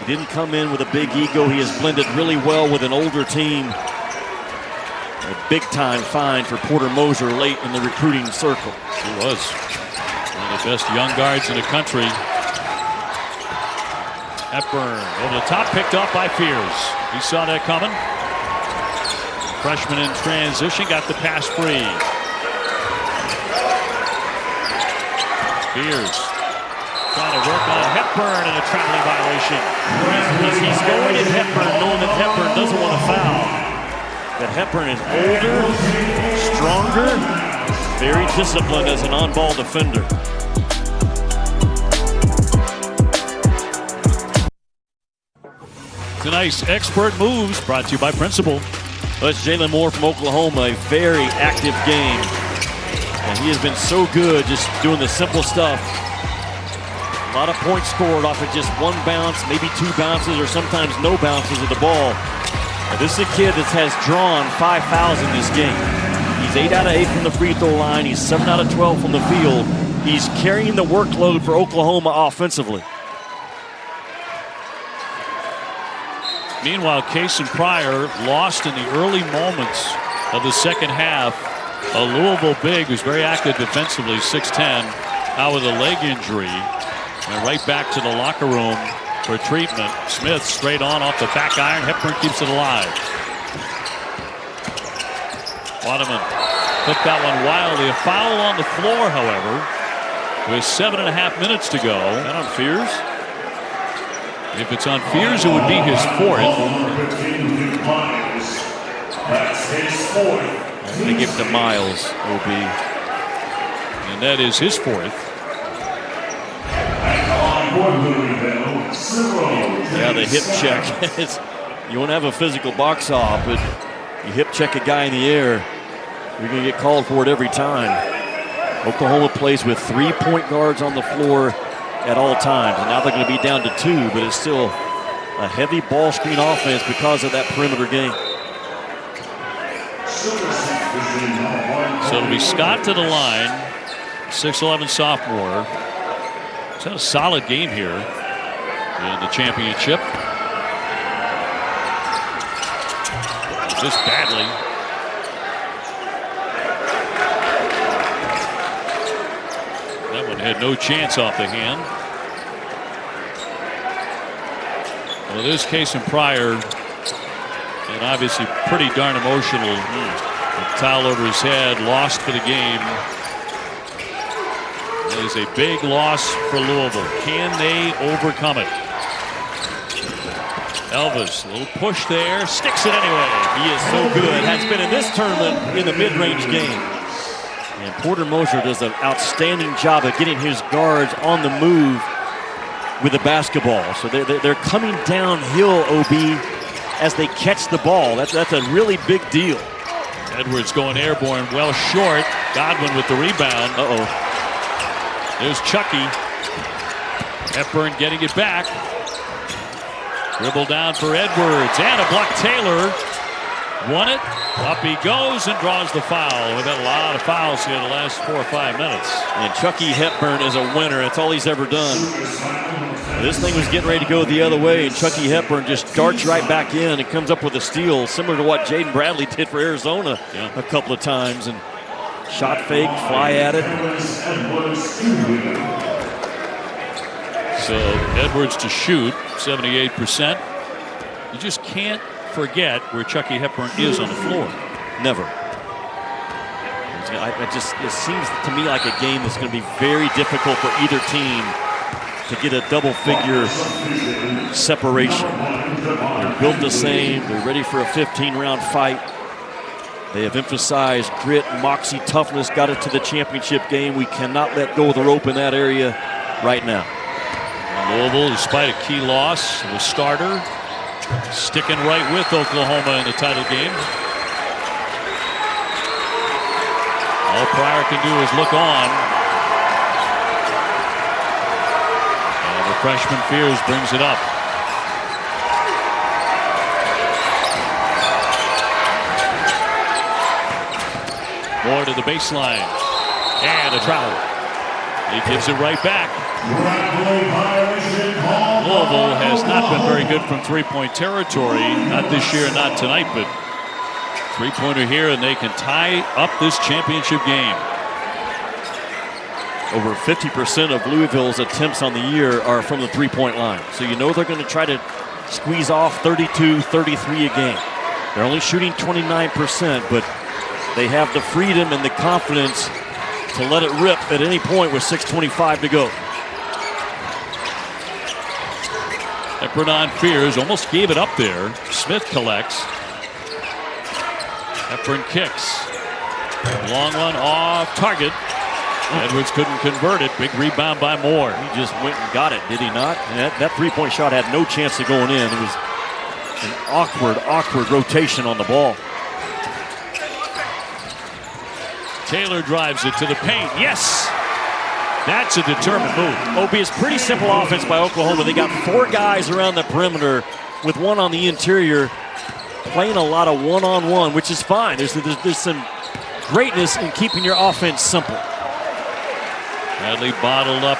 He didn't come in with a big ego. He has blended really well with an older team. A big-time find for Porter Moser late in the recruiting circle. He was one of the best young guards in the country. Hepburn over the top, picked up by Fears. He saw that coming. Freshman in transition, got the pass free. Fears trying to work on Hepburn and a traveling violation. He's going at Hepburn knowing that Hepburn doesn't want to foul. But Hepburn is older, stronger, very disciplined as an on-ball defender. Tonight's Expert Moves brought to you by Principal. Well, it's Jalen Moore from Oklahoma, a very active game. And he has been so good just doing the simple stuff. A lot of points scored off of just one bounce, maybe two bounces, or sometimes no bounces of the ball. But this is a kid that has drawn 5 fouls in this game. He's 8 out of 8 from the free throw line. He's 7 out of 12 from the field. He's carrying the workload for Oklahoma offensively. Meanwhile, Cason Pryor lost in the early moments of the second half. A Louisville big who's very active defensively, 6'10", out with a leg injury. And right back to the locker room for treatment. Smith straight on off the back iron. Hepburn keeps it alive. Waterman took that one wildly. A foul on the floor, however, with 7.5 minutes to go. Is that on Fears? If it's on Fears, it would be his 4th. That's his 4th. They give it to Miles, OB. And that is his 4th. Yeah, the hip check. You won't have a physical box off, but you hip check a guy in the air, you're going to get called for it every time. Oklahoma plays with 3 point guards on the floor at all times. And now they're going to be down to 2, but it's still a heavy ball screen offense because of that perimeter game. So it'll be Scott to the line, 6'11" sophomore. He's had a solid game here in the championship. Just badly. That one had no chance off the hand. Well, this Cason Pryor, and obviously pretty darn emotional. A towel over his head, lost for the game. That is a big loss for Louisville. Can they overcome it? Elvis, a little push there, sticks it anyway. He is so good. Has been in this tournament in the mid-range game. And Porter Moser does an outstanding job of getting his guards on the move with the basketball. So they're coming downhill, OB, as they catch the ball. That's a really big deal. Edwards going airborne, well short. Godwin with the rebound. There's Chucky. Hepburn getting it back. Dribble down for Edwards, and a block. Taylor won it. Up he goes and draws the foul. We've had a lot of fouls here in the last 4 or 5 minutes. And Chucky Hepburn is a winner. That's all he's ever done. This thing was getting ready to go the other way, and Chucky Hepburn just darts right back in and comes up with a steal, similar to what Jaden Bradley did for Arizona a couple of times. And shot fake, fly at it. So Edwards to shoot, 78%. You just can't forget where Chucky Hepburn is on the floor. Never. It seems to me like a game that's going to be very difficult for either team to get a double-figure separation. They're built the same. They're ready for a 15-round fight. They have emphasized grit, moxie, toughness, got it to the championship game. We cannot let go of the rope in that area right now. Louisville, despite a key loss, the starter, sticking right with Oklahoma in the title game. All Pryor can do is look on. And the freshman Fears brings it up. Moore to the baseline. And a travel. He gives it right back. Louisville has not been very good from three-point territory. Not this year, not tonight, but three-pointer here, and they can tie up this championship game. Over 50% of Louisville's attempts on the year are from the three-point line. So you know they're going to try to squeeze off 32, 33 a game. They're only shooting 29%, but they have the freedom and the confidence to let it rip at any point with 6:25 to go. Hepburn Fears almost gave it up there. Smith collects. Hepburn kicks. Long one off target. Edwards couldn't convert it. Big rebound by Moore. He just went and got it, did he not? And that three-point shot had no chance of going in. It was an awkward rotation on the ball. Taylor drives it to the paint. Yes! That's a determined move. Obie, it's pretty simple offense by Oklahoma. They got 4 guys around the perimeter with 1 on the interior, playing a lot of one-on-one, which is fine. There's some greatness in keeping your offense simple. Bradley bottled up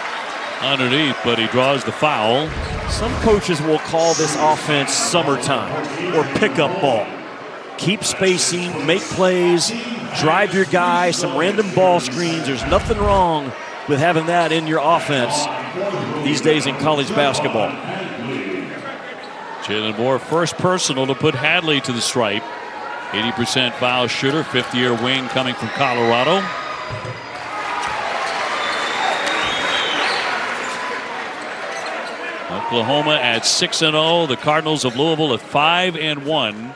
underneath, but he draws the foul. Some coaches will call this offense summertime or pickup ball. Keep spacing, make plays, drive your guy, some random ball screens. There's nothing wrong with having that in your offense these days in college basketball. Jalen Moore, first personal to put Hadley to the stripe. 80% foul shooter, 5th-year wing coming from Colorado. Oklahoma at 6-0. The Cardinals of Louisville at 5-1.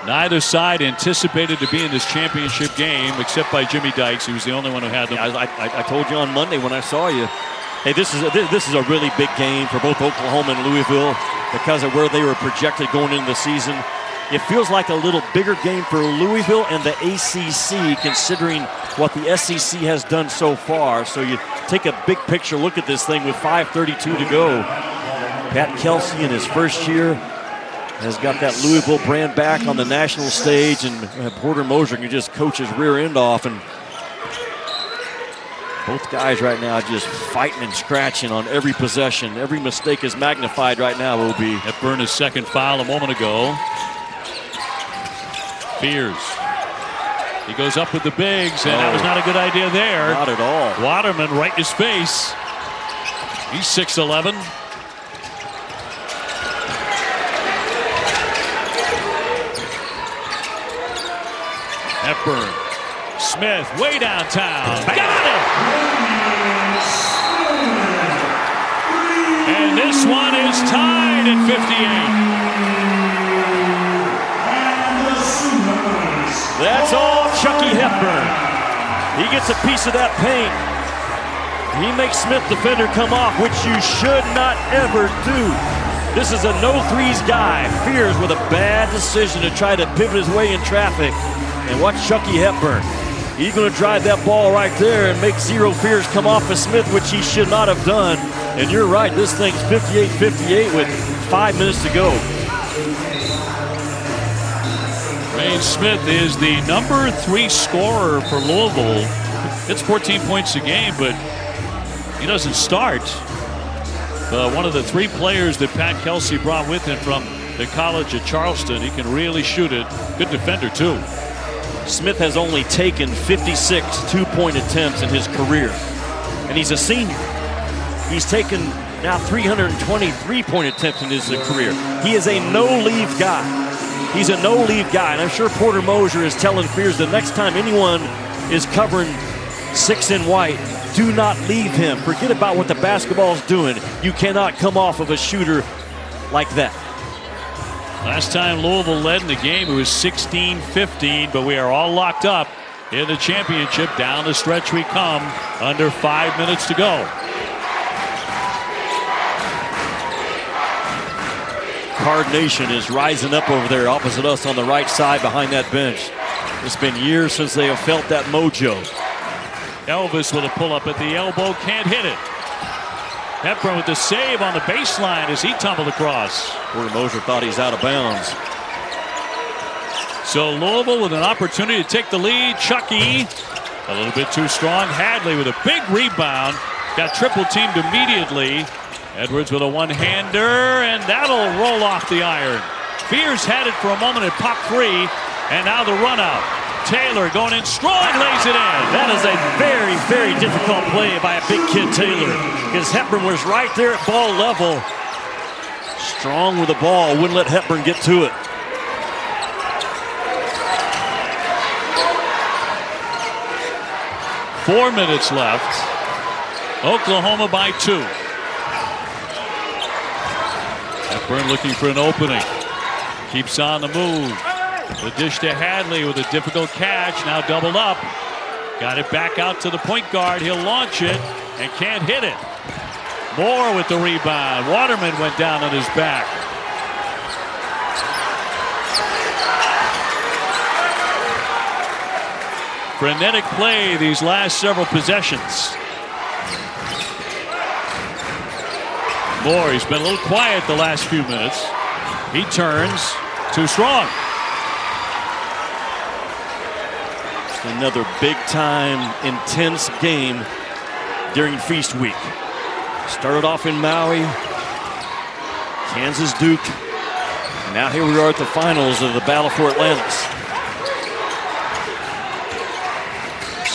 Neither side anticipated to be in this championship game except by Jimmy Dykes. He was the only one who had them. I told you on Monday when I saw you, hey, this is a really big game for both Oklahoma and Louisville because of where they were projected going into the season. It feels like a little bigger game for Louisville and the ACC considering what the SEC has done so far. So you take a big picture look at this thing with 5:32 to go. Pat Kelsey in his first year has got that Louisville brand back on the national stage, and Porter Moser can just coach his rear end off. And both guys right now just fighting and scratching on every possession. Every mistake is magnified right now, Obie. Hepburn, his second foul a moment ago. Fears. He goes up with the bigs, and that was not a good idea there. Not at all. Waterman right in his face. He's 6'11". Hepburn. Smith way downtown. Got it! And this one is tied at 58. That's all Chucky Hepburn. He gets a piece of that paint. He makes Smith defender come off, which you should not ever do. This is a no threes guy. Fears with a bad decision to try to pivot his way in traffic. And watch Chucky Hepburn. He's going to drive that ball right there and make Zero Fears come off of Smith, which he should not have done. And you're right, this thing's 58-58 with 5 minutes to go. Ray Smith is the number 3 scorer for Louisville. It's 14 points a game, but he doesn't start. One of the 3 players that Pat Kelsey brought with him from the college at Charleston. He can really shoot it. Good defender, too. Smith has only taken 56 two-point attempts in his career, and he's a senior. He's taken now 323-point attempts in his career. He is a no-leave guy. He's a no-leave guy, and I'm sure Porter Moser is telling Fears the next time anyone is covering 6 in white, do not leave him. Forget about what the basketball's doing. You cannot come off of a shooter like that. Last time Louisville led in the game, it was 16-15, but we are all locked up in the championship. Down the stretch we come, under 5 minutes to go. Card Nation is rising up over there opposite us on the right side behind that bench. It's been years since they have felt that mojo. Elvis with a pull-up at the elbow, can't hit it. Hepburn with the save on the baseline as he tumbled across. Porter Moser thought he's out of bounds. So Louisville with an opportunity to take the lead. Chucky a little bit too strong. Hadley with a big rebound. Got triple teamed immediately. Edwards with a one-hander, and that'll roll off the iron. Fears had it for a moment, it popped free, and now the run out. Taylor going in strong, lays it in. That is a very, very difficult play by a big kid Taylor, because Hepburn was right there at ball level. Strong with the ball, wouldn't let Hepburn get to it. Four minutes left. Oklahoma by 2. Hepburn looking for an opening. Keeps on the move. The dish to Hadley with a difficult catch. Now doubled up. Got it back out to the point guard. He'll launch it and can't hit it. Moore with the rebound. Waterman went down on his back. Frenetic play these last several possessions. Moore, he's been a little quiet the last few minutes. He turns, too strong. Another big-time, intense game during Feast Week. Started off in Maui, Kansas Duke. Now here we are at the finals of the Battle for Atlantis.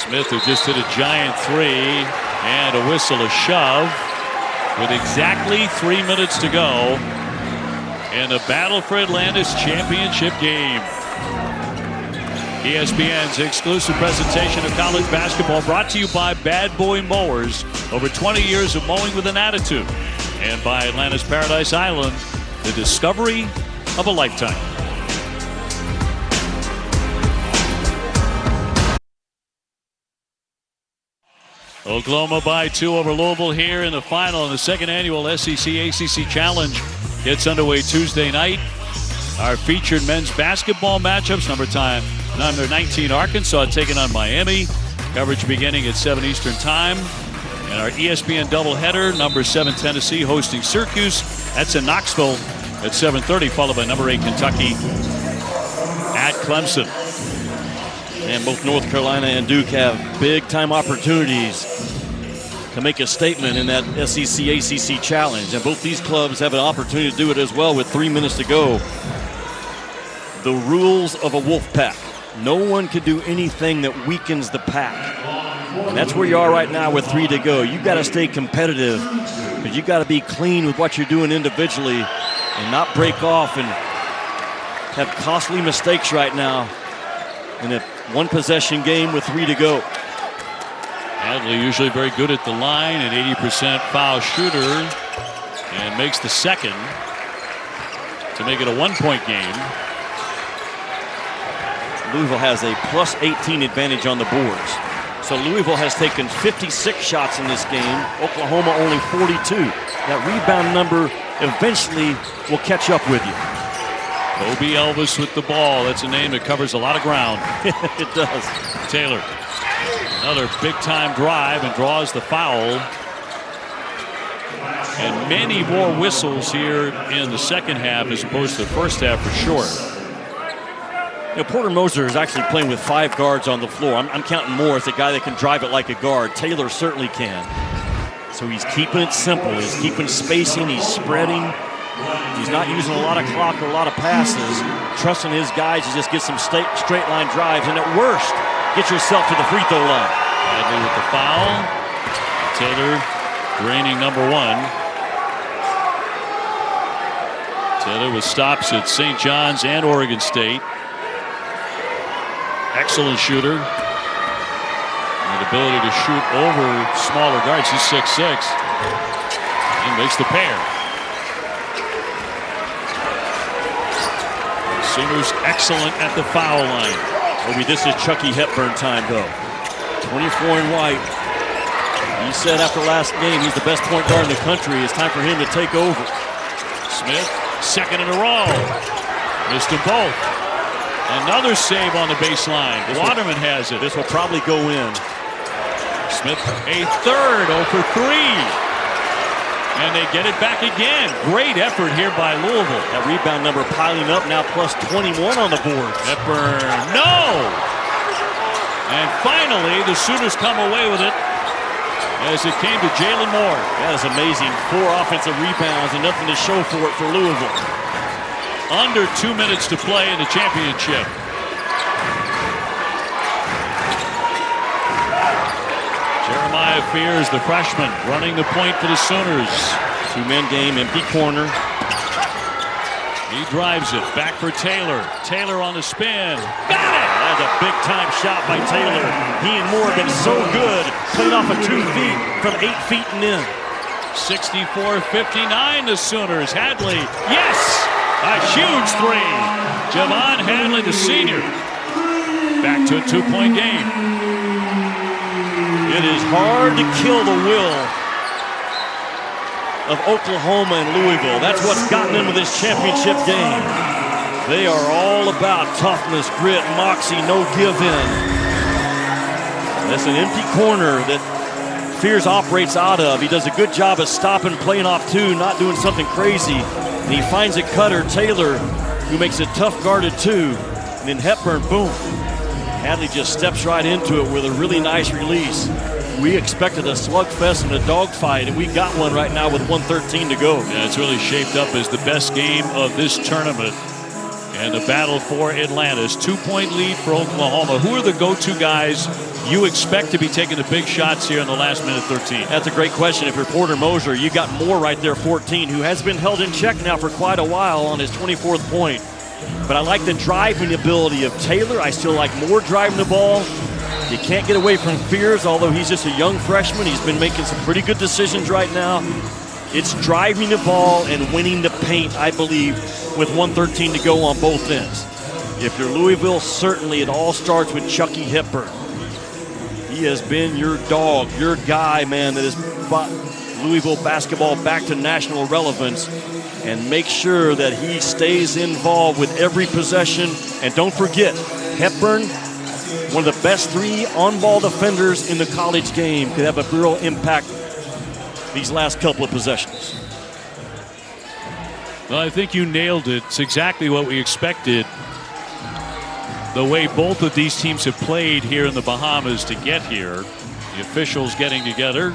Smith, who just hit a giant three, and a whistle, a shove, with exactly 3 minutes to go in the Battle for Atlantis championship game. ESPN's exclusive presentation of college basketball brought to you by Bad Boy Mowers. Over 20 years of mowing with an attitude. And by Atlantis Paradise Island, the discovery of a lifetime. Oklahoma by 2 over Louisville here in the final in the second annual SEC ACC Challenge. Gets underway Tuesday night. Our featured men's basketball matchups, number 19 Arkansas taking on Miami. Coverage beginning at 7 Eastern time. And our ESPN doubleheader, number 7 Tennessee hosting Syracuse. That's in Knoxville at 7:30, followed by number 8 Kentucky at Clemson. And both North Carolina and Duke have big-time opportunities to make a statement in that SEC ACC Challenge. And both these clubs have an opportunity to do it as well with 3 minutes to go. The rules of a wolf pack. No one can do anything that weakens the pack. And that's where you are right now with 3 to go. You've got to stay competitive, but you've got to be clean with what you're doing individually and not break off and have costly mistakes right now in a one-possession game with 3 to go. Hadley usually very good at the line, an 80% foul shooter, and makes the second to make it a 1-point game. Louisville has a plus 18 advantage on the boards. So Louisville has taken 56 shots in this game. Oklahoma only 42. That rebound number eventually will catch up with you. Kobe Elvis with the ball. That's a name that covers a lot of ground. It does. Taylor. Another big-time drive and draws the foul. And many more whistles here in the second half as opposed to the first half for sure. You know, Porter Moser is actually playing with 5 guards on the floor. I'm counting Moore as a guy that can drive it like a guard. Taylor certainly can. So he's keeping it simple. He's keeping spacing. He's spreading. He's not using a lot of clock or a lot of passes. Trusting his guys to just get some straight line drives. And at worst, get yourself to the free throw line. Hadley with the foul. Taylor reigning number 1. Taylor with stops at St. John's and Oregon State. Excellent shooter. And ability to shoot over smaller guards. He's 6'6". And makes the pair. Sooners excellent at the foul line. Maybe this is Chucky Hepburn time, though. 24 and white. He said after last game he's the best point guard in the country. It's time for him to take over. Smith, second in a row. Missed them both. Another save on the baseline. Waterman has it. This will probably go in. Smith, a third, 0 for 3. And they get it back again. Great effort here by Louisville. That rebound number piling up now plus 21 on the board. Hepburn, no! And finally, the Sooners come away with it as it came to Jalen Moore. That is amazing. 4 offensive rebounds and nothing to show for it for Louisville. Under 2 minutes to play in the championship. Jeremiah Fears, the freshman, running the point for the Sooners. 2-man game, empty corner. He drives it back for Taylor. Taylor on the spin. Got it! That's a big-time shot by Taylor. He and Moore have been so good. Played off of 2 feet from 8 feet and in. 64-59 the Sooners. Hadley, yes! A huge 3. Javon Hadley, the senior. Back to a 2-point game. It is hard to kill the will of Oklahoma and Louisville. That's what's gotten them to this championship game. They are all about toughness, grit, moxie, no give in. That's an empty corner that Fears operates out of. He does a good job of stopping, playing off two, not doing something crazy. And he finds a cutter, Taylor, who makes it tough guarded two. And then Hepburn, boom. Hadley just steps right into it with a really nice release. We expected a slugfest and a dogfight, and we got one right now with 1:13 to go. Yeah, it's really shaped up as the best game of this tournament. And the battle for Atlantis. 2-point lead for Oklahoma. Who are the go-to guys you expect to be taking the big shots here in the last minute 13? That's a great question. If you're Porter Moser, you got Moore right there, 14, who has been held in check now for quite a while on his 24th point. But I like the driving ability of Taylor. I still like Moore driving the ball. You can't get away from Fears, although he's just a young freshman. He's been making some pretty good decisions right now. It's driving the ball and winning the paint, I believe, with 1:13 to go on both ends. If you're Louisville, certainly it all starts with Chucky Hepburn. He has been your dog, your guy, man, that has brought Louisville basketball back to national relevance. And make sure that he stays involved with every possession. And don't forget, Hepburn, one of the best 3 on-ball defenders in the college game, could have a real impact these last couple of possessions. Well, I think you nailed it. It's exactly what we expected. The way both of these teams have played here in the Bahamas to get here. The officials getting together.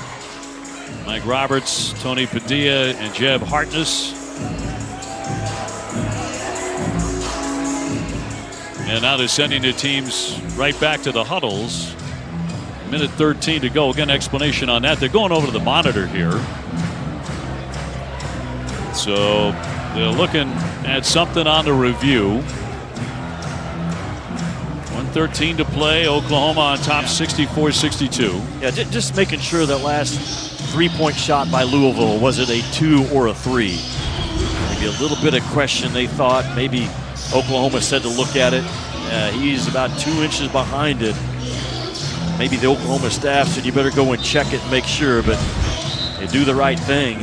Mike Roberts, Tony Padilla, and Jeb Hartness. And now they're sending the teams right back to the huddles. Minute 13 to go. Again, explanation on that. They're going over to the monitor here. So they're looking at something on the review. 1:13 to play. Oklahoma on top 64-62. Yeah, just making sure that last 3-point shot by Louisville, was it a 2 or a 3? Maybe a little bit of question. They thought maybe Oklahoma said to look at it. He's about 2 inches behind it. Maybe the Oklahoma staff said you better go and check it and make sure, but they do the right thing.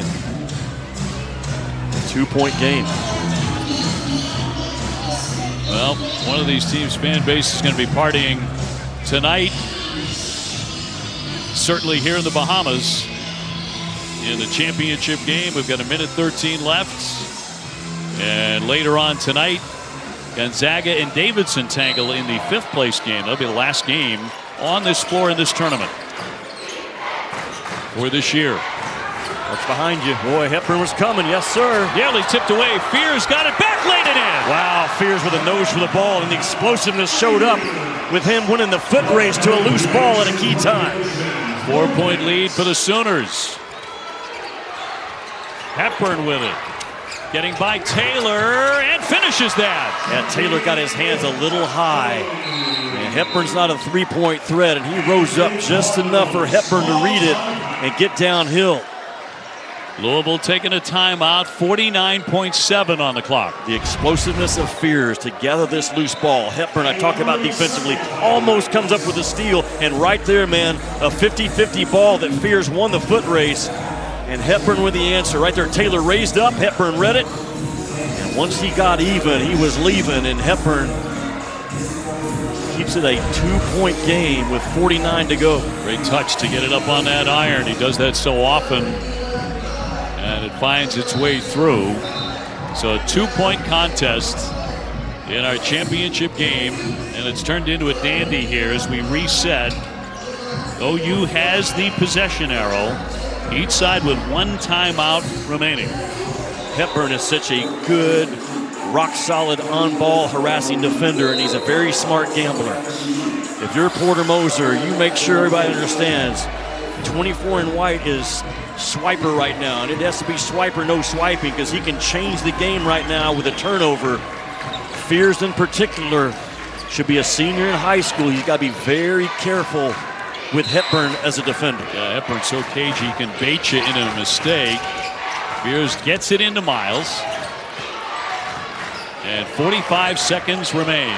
2-point game. Well, one of these teams' fan base is going to be partying tonight. Certainly here in the Bahamas. In the championship game, we've got a minute 13 left. And later on tonight, Gonzaga and Davidson tangle in the 5th place game. That'll be the last game on this floor in this tournament for this year. What's behind you? Boy, Hepburn was coming. Yes, sir. Yale tipped away. Fears got it back, laid it in. Wow, Fears with a nose for the ball, and the explosiveness showed up with him winning the foot race to a loose ball at a key time. 4-point lead for the Sooners. Hepburn with it. Getting by Taylor and finishes that. Yeah, Taylor got his hands a little high. And Hepburn's not a 3-point threat, and he rose up just enough for Hepburn to read it and get downhill. Louisville taking a timeout, 49.7 on the clock. The explosiveness of Fears to gather this loose ball. Hepburn, I talked about defensively, almost comes up with a steal. And right there, man, a 50-50 ball that Fears won the foot race. And Hepburn with the answer. Right there, Taylor raised up, Hepburn read it. And once he got even, he was leaving. And Hepburn keeps it a 2-point game with 49 to go. Great touch to get it up on that iron. He does that so often. And it finds its way through. So a 2-point contest in our championship game. And it's turned into a dandy here as we reset. OU has the possession arrow. Each side with 1 timeout remaining. Hepburn is such a good, rock-solid, on-ball, harassing defender, and he's a very smart gambler. If you're Porter Moser, you make sure everybody understands 24 in white is swiper right now, and it has to be swiper, no swiping, because he can change the game right now with a turnover. Fears in particular should be a senior in high school. He's got to be very careful with Hepburn as a defender. Yeah, Hepburn's so cagey, he can bait you into a mistake. Fears gets it into Miles. And 45 seconds remain.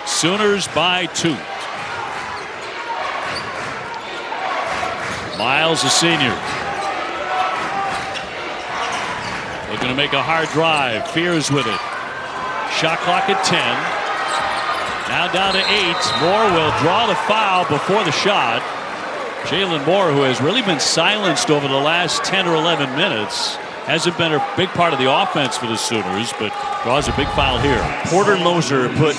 Sooners by 2. Miles, a senior. Looking to make a hard drive. Fears with it. Shot clock at 10. Now down to 8. Moore will draw the foul before the shot. Jalen Moore, who has really been silenced over the last 10 or 11 minutes, hasn't been a big part of the offense for the Sooners, but draws a big foul here. Porter Moser put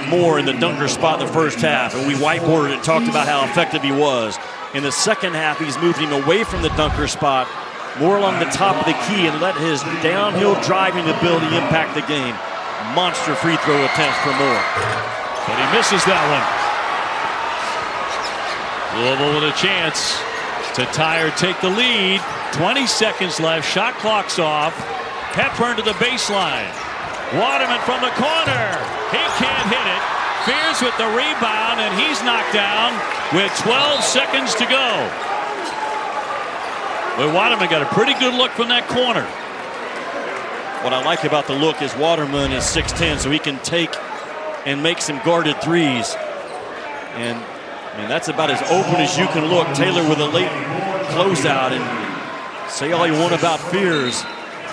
Moore in the dunker spot in the first half, and we whiteboarded and talked about how effective he was. In the second half, he's moved him away from the dunker spot, more along the top of the key, and let his downhill driving ability impact the game. Monster free throw attempts for Moore. But he misses that one. Louisville with a chance to tie or take the lead. 20 seconds left. Shot clock's off. Hepburn to the baseline. Waterman from the corner. He can't hit it. Fears with the rebound, and he's knocked down with 12 seconds to go. But Waterman got a pretty good look from that corner. What I like about the look is Waterman is 6'10", so he can take and make some guarded threes. And that's about as open as you can look. Taylor with a late closeout, and say all you want about Fears.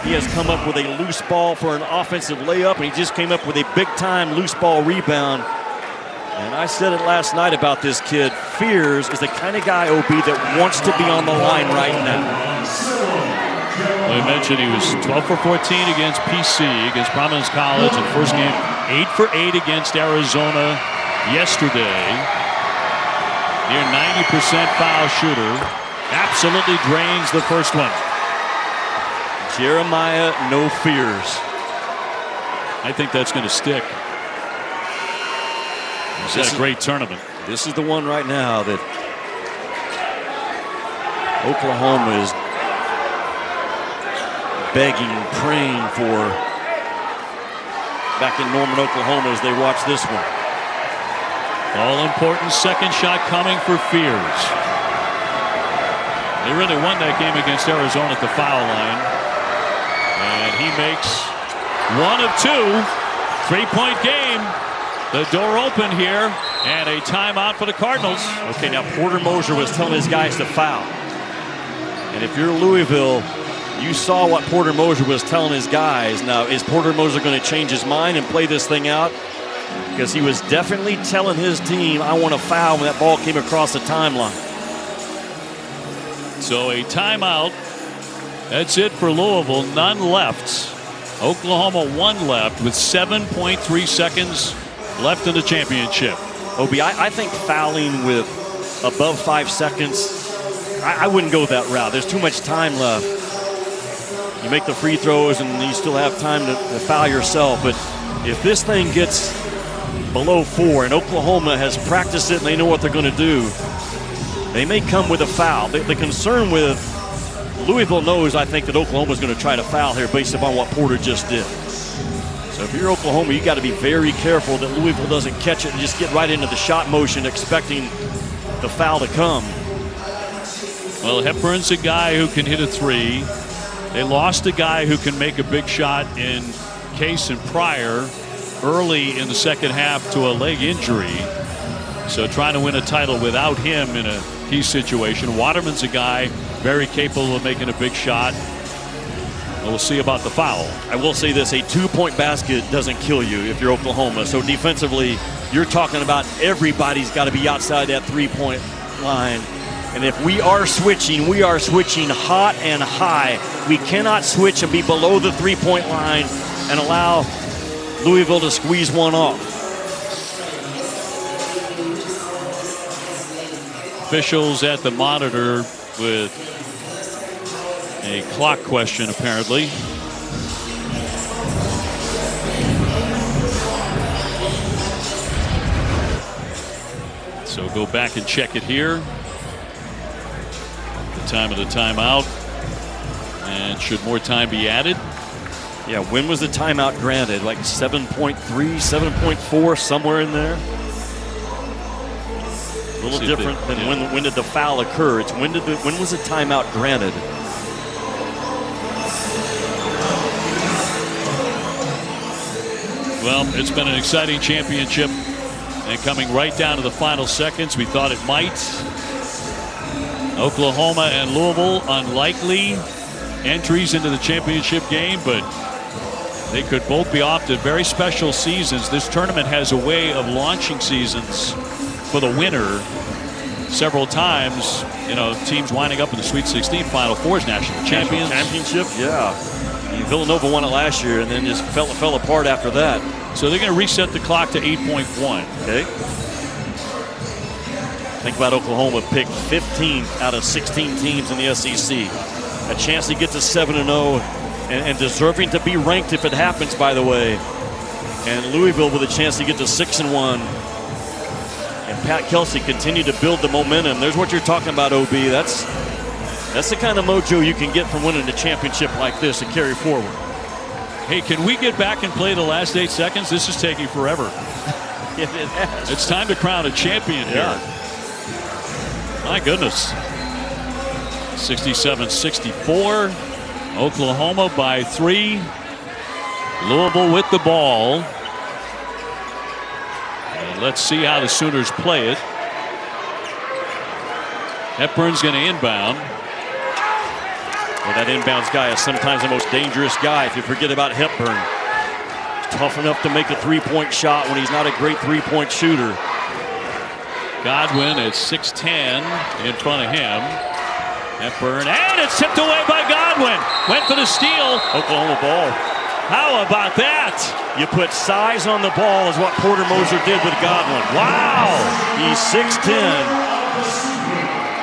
He has come up with a loose ball for an offensive layup, and he just came up with a big-time loose ball rebound. And I said it last night about this kid. Fears is the kind of guy, OB, that wants to be on the line right now. We mentioned he was 12 for 14 against PC, against Providence College in the first game. 8 for 8 against Arizona yesterday. Near 90% foul shooter. Absolutely drains the first one. Jeremiah, no fears. I think that's going to stick. He's had a great tournament. This is the one right now that Oklahoma is begging, praying for back in Norman, Oklahoma as they watch this one. All-important second shot coming for Fears. They really won that game against Arizona at the foul line. And he makes 1 of 2. 3-point game. The door open here, and a timeout for the Cardinals. Okay, now Porter Moser was telling his guys to foul. And if you're Louisville, you saw what Porter Moser was telling his guys. Now, is Porter Moser going to change his mind and play this thing out? Because he was definitely telling his team, I want to foul when that ball came across the timeline. So a timeout. That's it for Louisville. None left. Oklahoma 1 left with 7.3 seconds left in the championship. Obi, I think fouling with above 5 seconds, I wouldn't go that route. There's too much time left. You make the free throws and you still have time to foul yourself. But if this thing gets below 4 and Oklahoma has practiced it and they know what they're going to do, they may come with a foul. The concern with Louisville knows, I think, that Oklahoma's going to try to foul here based upon what Porter just did. So if you're Oklahoma, you got to be very careful that Louisville doesn't catch it and just get right into the shot motion expecting the foul to come. Well, Hepburn's a guy who can hit a 3. They lost a guy who can make a big shot in Case and Pryor early in the second half to a leg injury. So trying to win a title without him in a key situation. Waterman's a guy very capable of making a big shot. We'll see about the foul. I will say this, a 2-point basket doesn't kill you if you're Oklahoma. So defensively, you're talking about everybody's got to be outside that 3-point line. And if we are switching hot and high. We cannot switch and be below the 3-point line and allow Louisville to squeeze one off. Officials at the monitor with a clock question, apparently. So go back and check it here. The time of the timeout. And should more time be added? Yeah, when was the timeout granted? Like 7.3, 7.4, somewhere in there? A little different than when did the foul occur. It's when was the timeout granted? Well, it's been an exciting championship and coming right down to the final seconds. We thought it might. Oklahoma and Louisville, unlikely entries into the championship game, but They could both be off to very special seasons. This tournament has a way of launching seasons for the winner several times. You know, teams winding up in the Sweet 16 Final Fours, national champions. Championship, yeah. Villanova won it last year and then just fell apart after that. So they're going to reset the clock to 8.1. Okay. Think about Oklahoma picked 15 out of 16 teams in the SEC. A chance to get to 7-0 and deserving to be ranked if it happens, by the way. And Louisville with a chance to get to 6-1. And Pat Kelsey continued to build the momentum. There's what you're talking about, OB. That's the kind of mojo you can get from winning a championship like this and carry forward. Hey, can we get back and play the last 8 seconds? This is taking forever. It has. It's time to crown a champion here. My goodness. 67-64. Oklahoma by 3. Louisville with the ball. And let's see how the Sooners play it. Hepburn's going to inbound. Well, that inbounds guy is sometimes the most dangerous guy if you forget about Hepburn. He's tough enough to make a three-point shot when he's not a great three-point shooter. Godwin at 6'10" in front of him. Hepburn, and it's tipped away by Godwin. Went for the steal. Oklahoma ball. How about that? You put size on the ball is what Porter Moser did with Godwin. Wow. He's 6'10",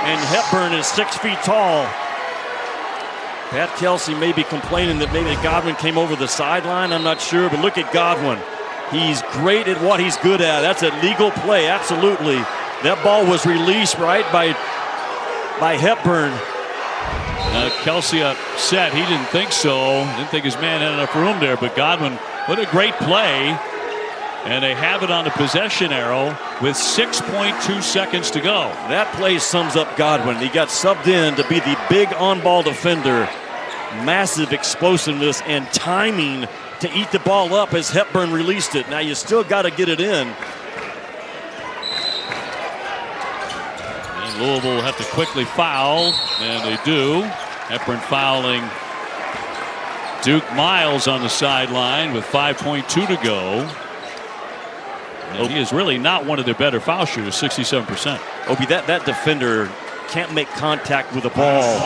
and Hepburn is 6 feet tall. Pat Kelsey may be complaining that maybe Godwin came over the sideline. I'm not sure, but look at Godwin. He's great at what he's good at. That's a legal play, absolutely. That ball was released right by Hepburn. Kelsey upset. He didn't think so. Didn't think his man had enough room there, but Godwin, what a great play. And they have it on the possession arrow with 6.2 seconds to go. That play sums up Godwin. He got subbed in to be the big on-ball defender. Massive explosiveness and timing to eat the ball up as Hepburn released it. Now you still got to get it in. And Louisville will have to quickly foul, and they do. Hepburn fouling Duke Miles on the sideline with 5.2 to go. And he is really not one of their better foul shooters, 67%. Obi, that defender can't make contact with the ball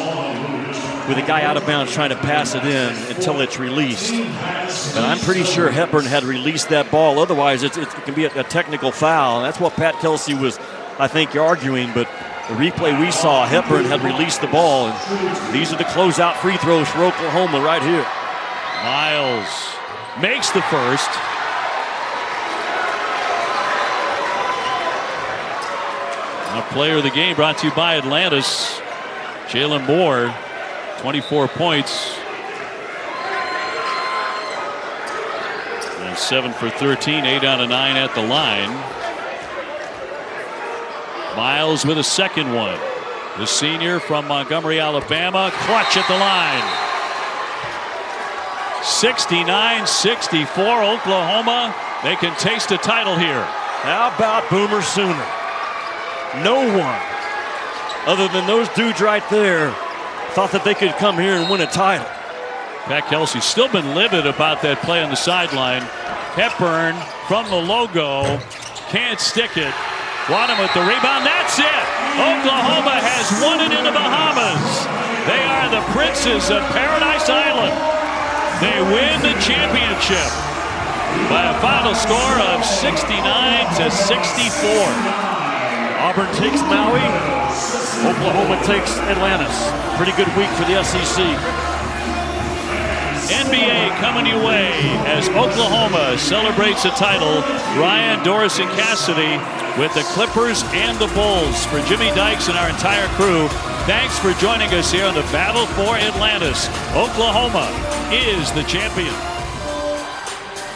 with a guy out of bounds trying to pass it in until it's released. And I'm pretty sure Hepburn had released that ball. Otherwise, it can be a technical foul. And that's what Pat Kelsey was, I think, arguing. But the replay we saw, Hepburn had released the ball. And these are the closeout free throws for Oklahoma right here. Miles makes the first. Our player of the game brought to you by Atlantis. Jalen Moore, 24 points. And 7 for 13, 8 out of 9 at the line. Miles with a second one. The senior from Montgomery, Alabama, clutch at the line. 69-64, Oklahoma. They can taste a title here. How about Boomer Sooner? No one, other than those dudes right there, thought that they could come here and win a title. Pat Kelsey's still been livid about that play on the sideline. Hepburn from the logo, can't stick it. Wadham with the rebound, that's it! Oklahoma has won it in the Bahamas. They are the princes of Paradise Island. They win the championship by a final score of 69-64. Auburn takes Maui. Oklahoma takes Atlantis. Pretty good week for the SEC. NBA coming your way as Oklahoma celebrates a title. Ryan, Doris, and Cassidy with the Clippers and the Bulls. For Jimmy Dykes and our entire crew, thanks for joining us here on the Battle for Atlantis. Oklahoma is the champion.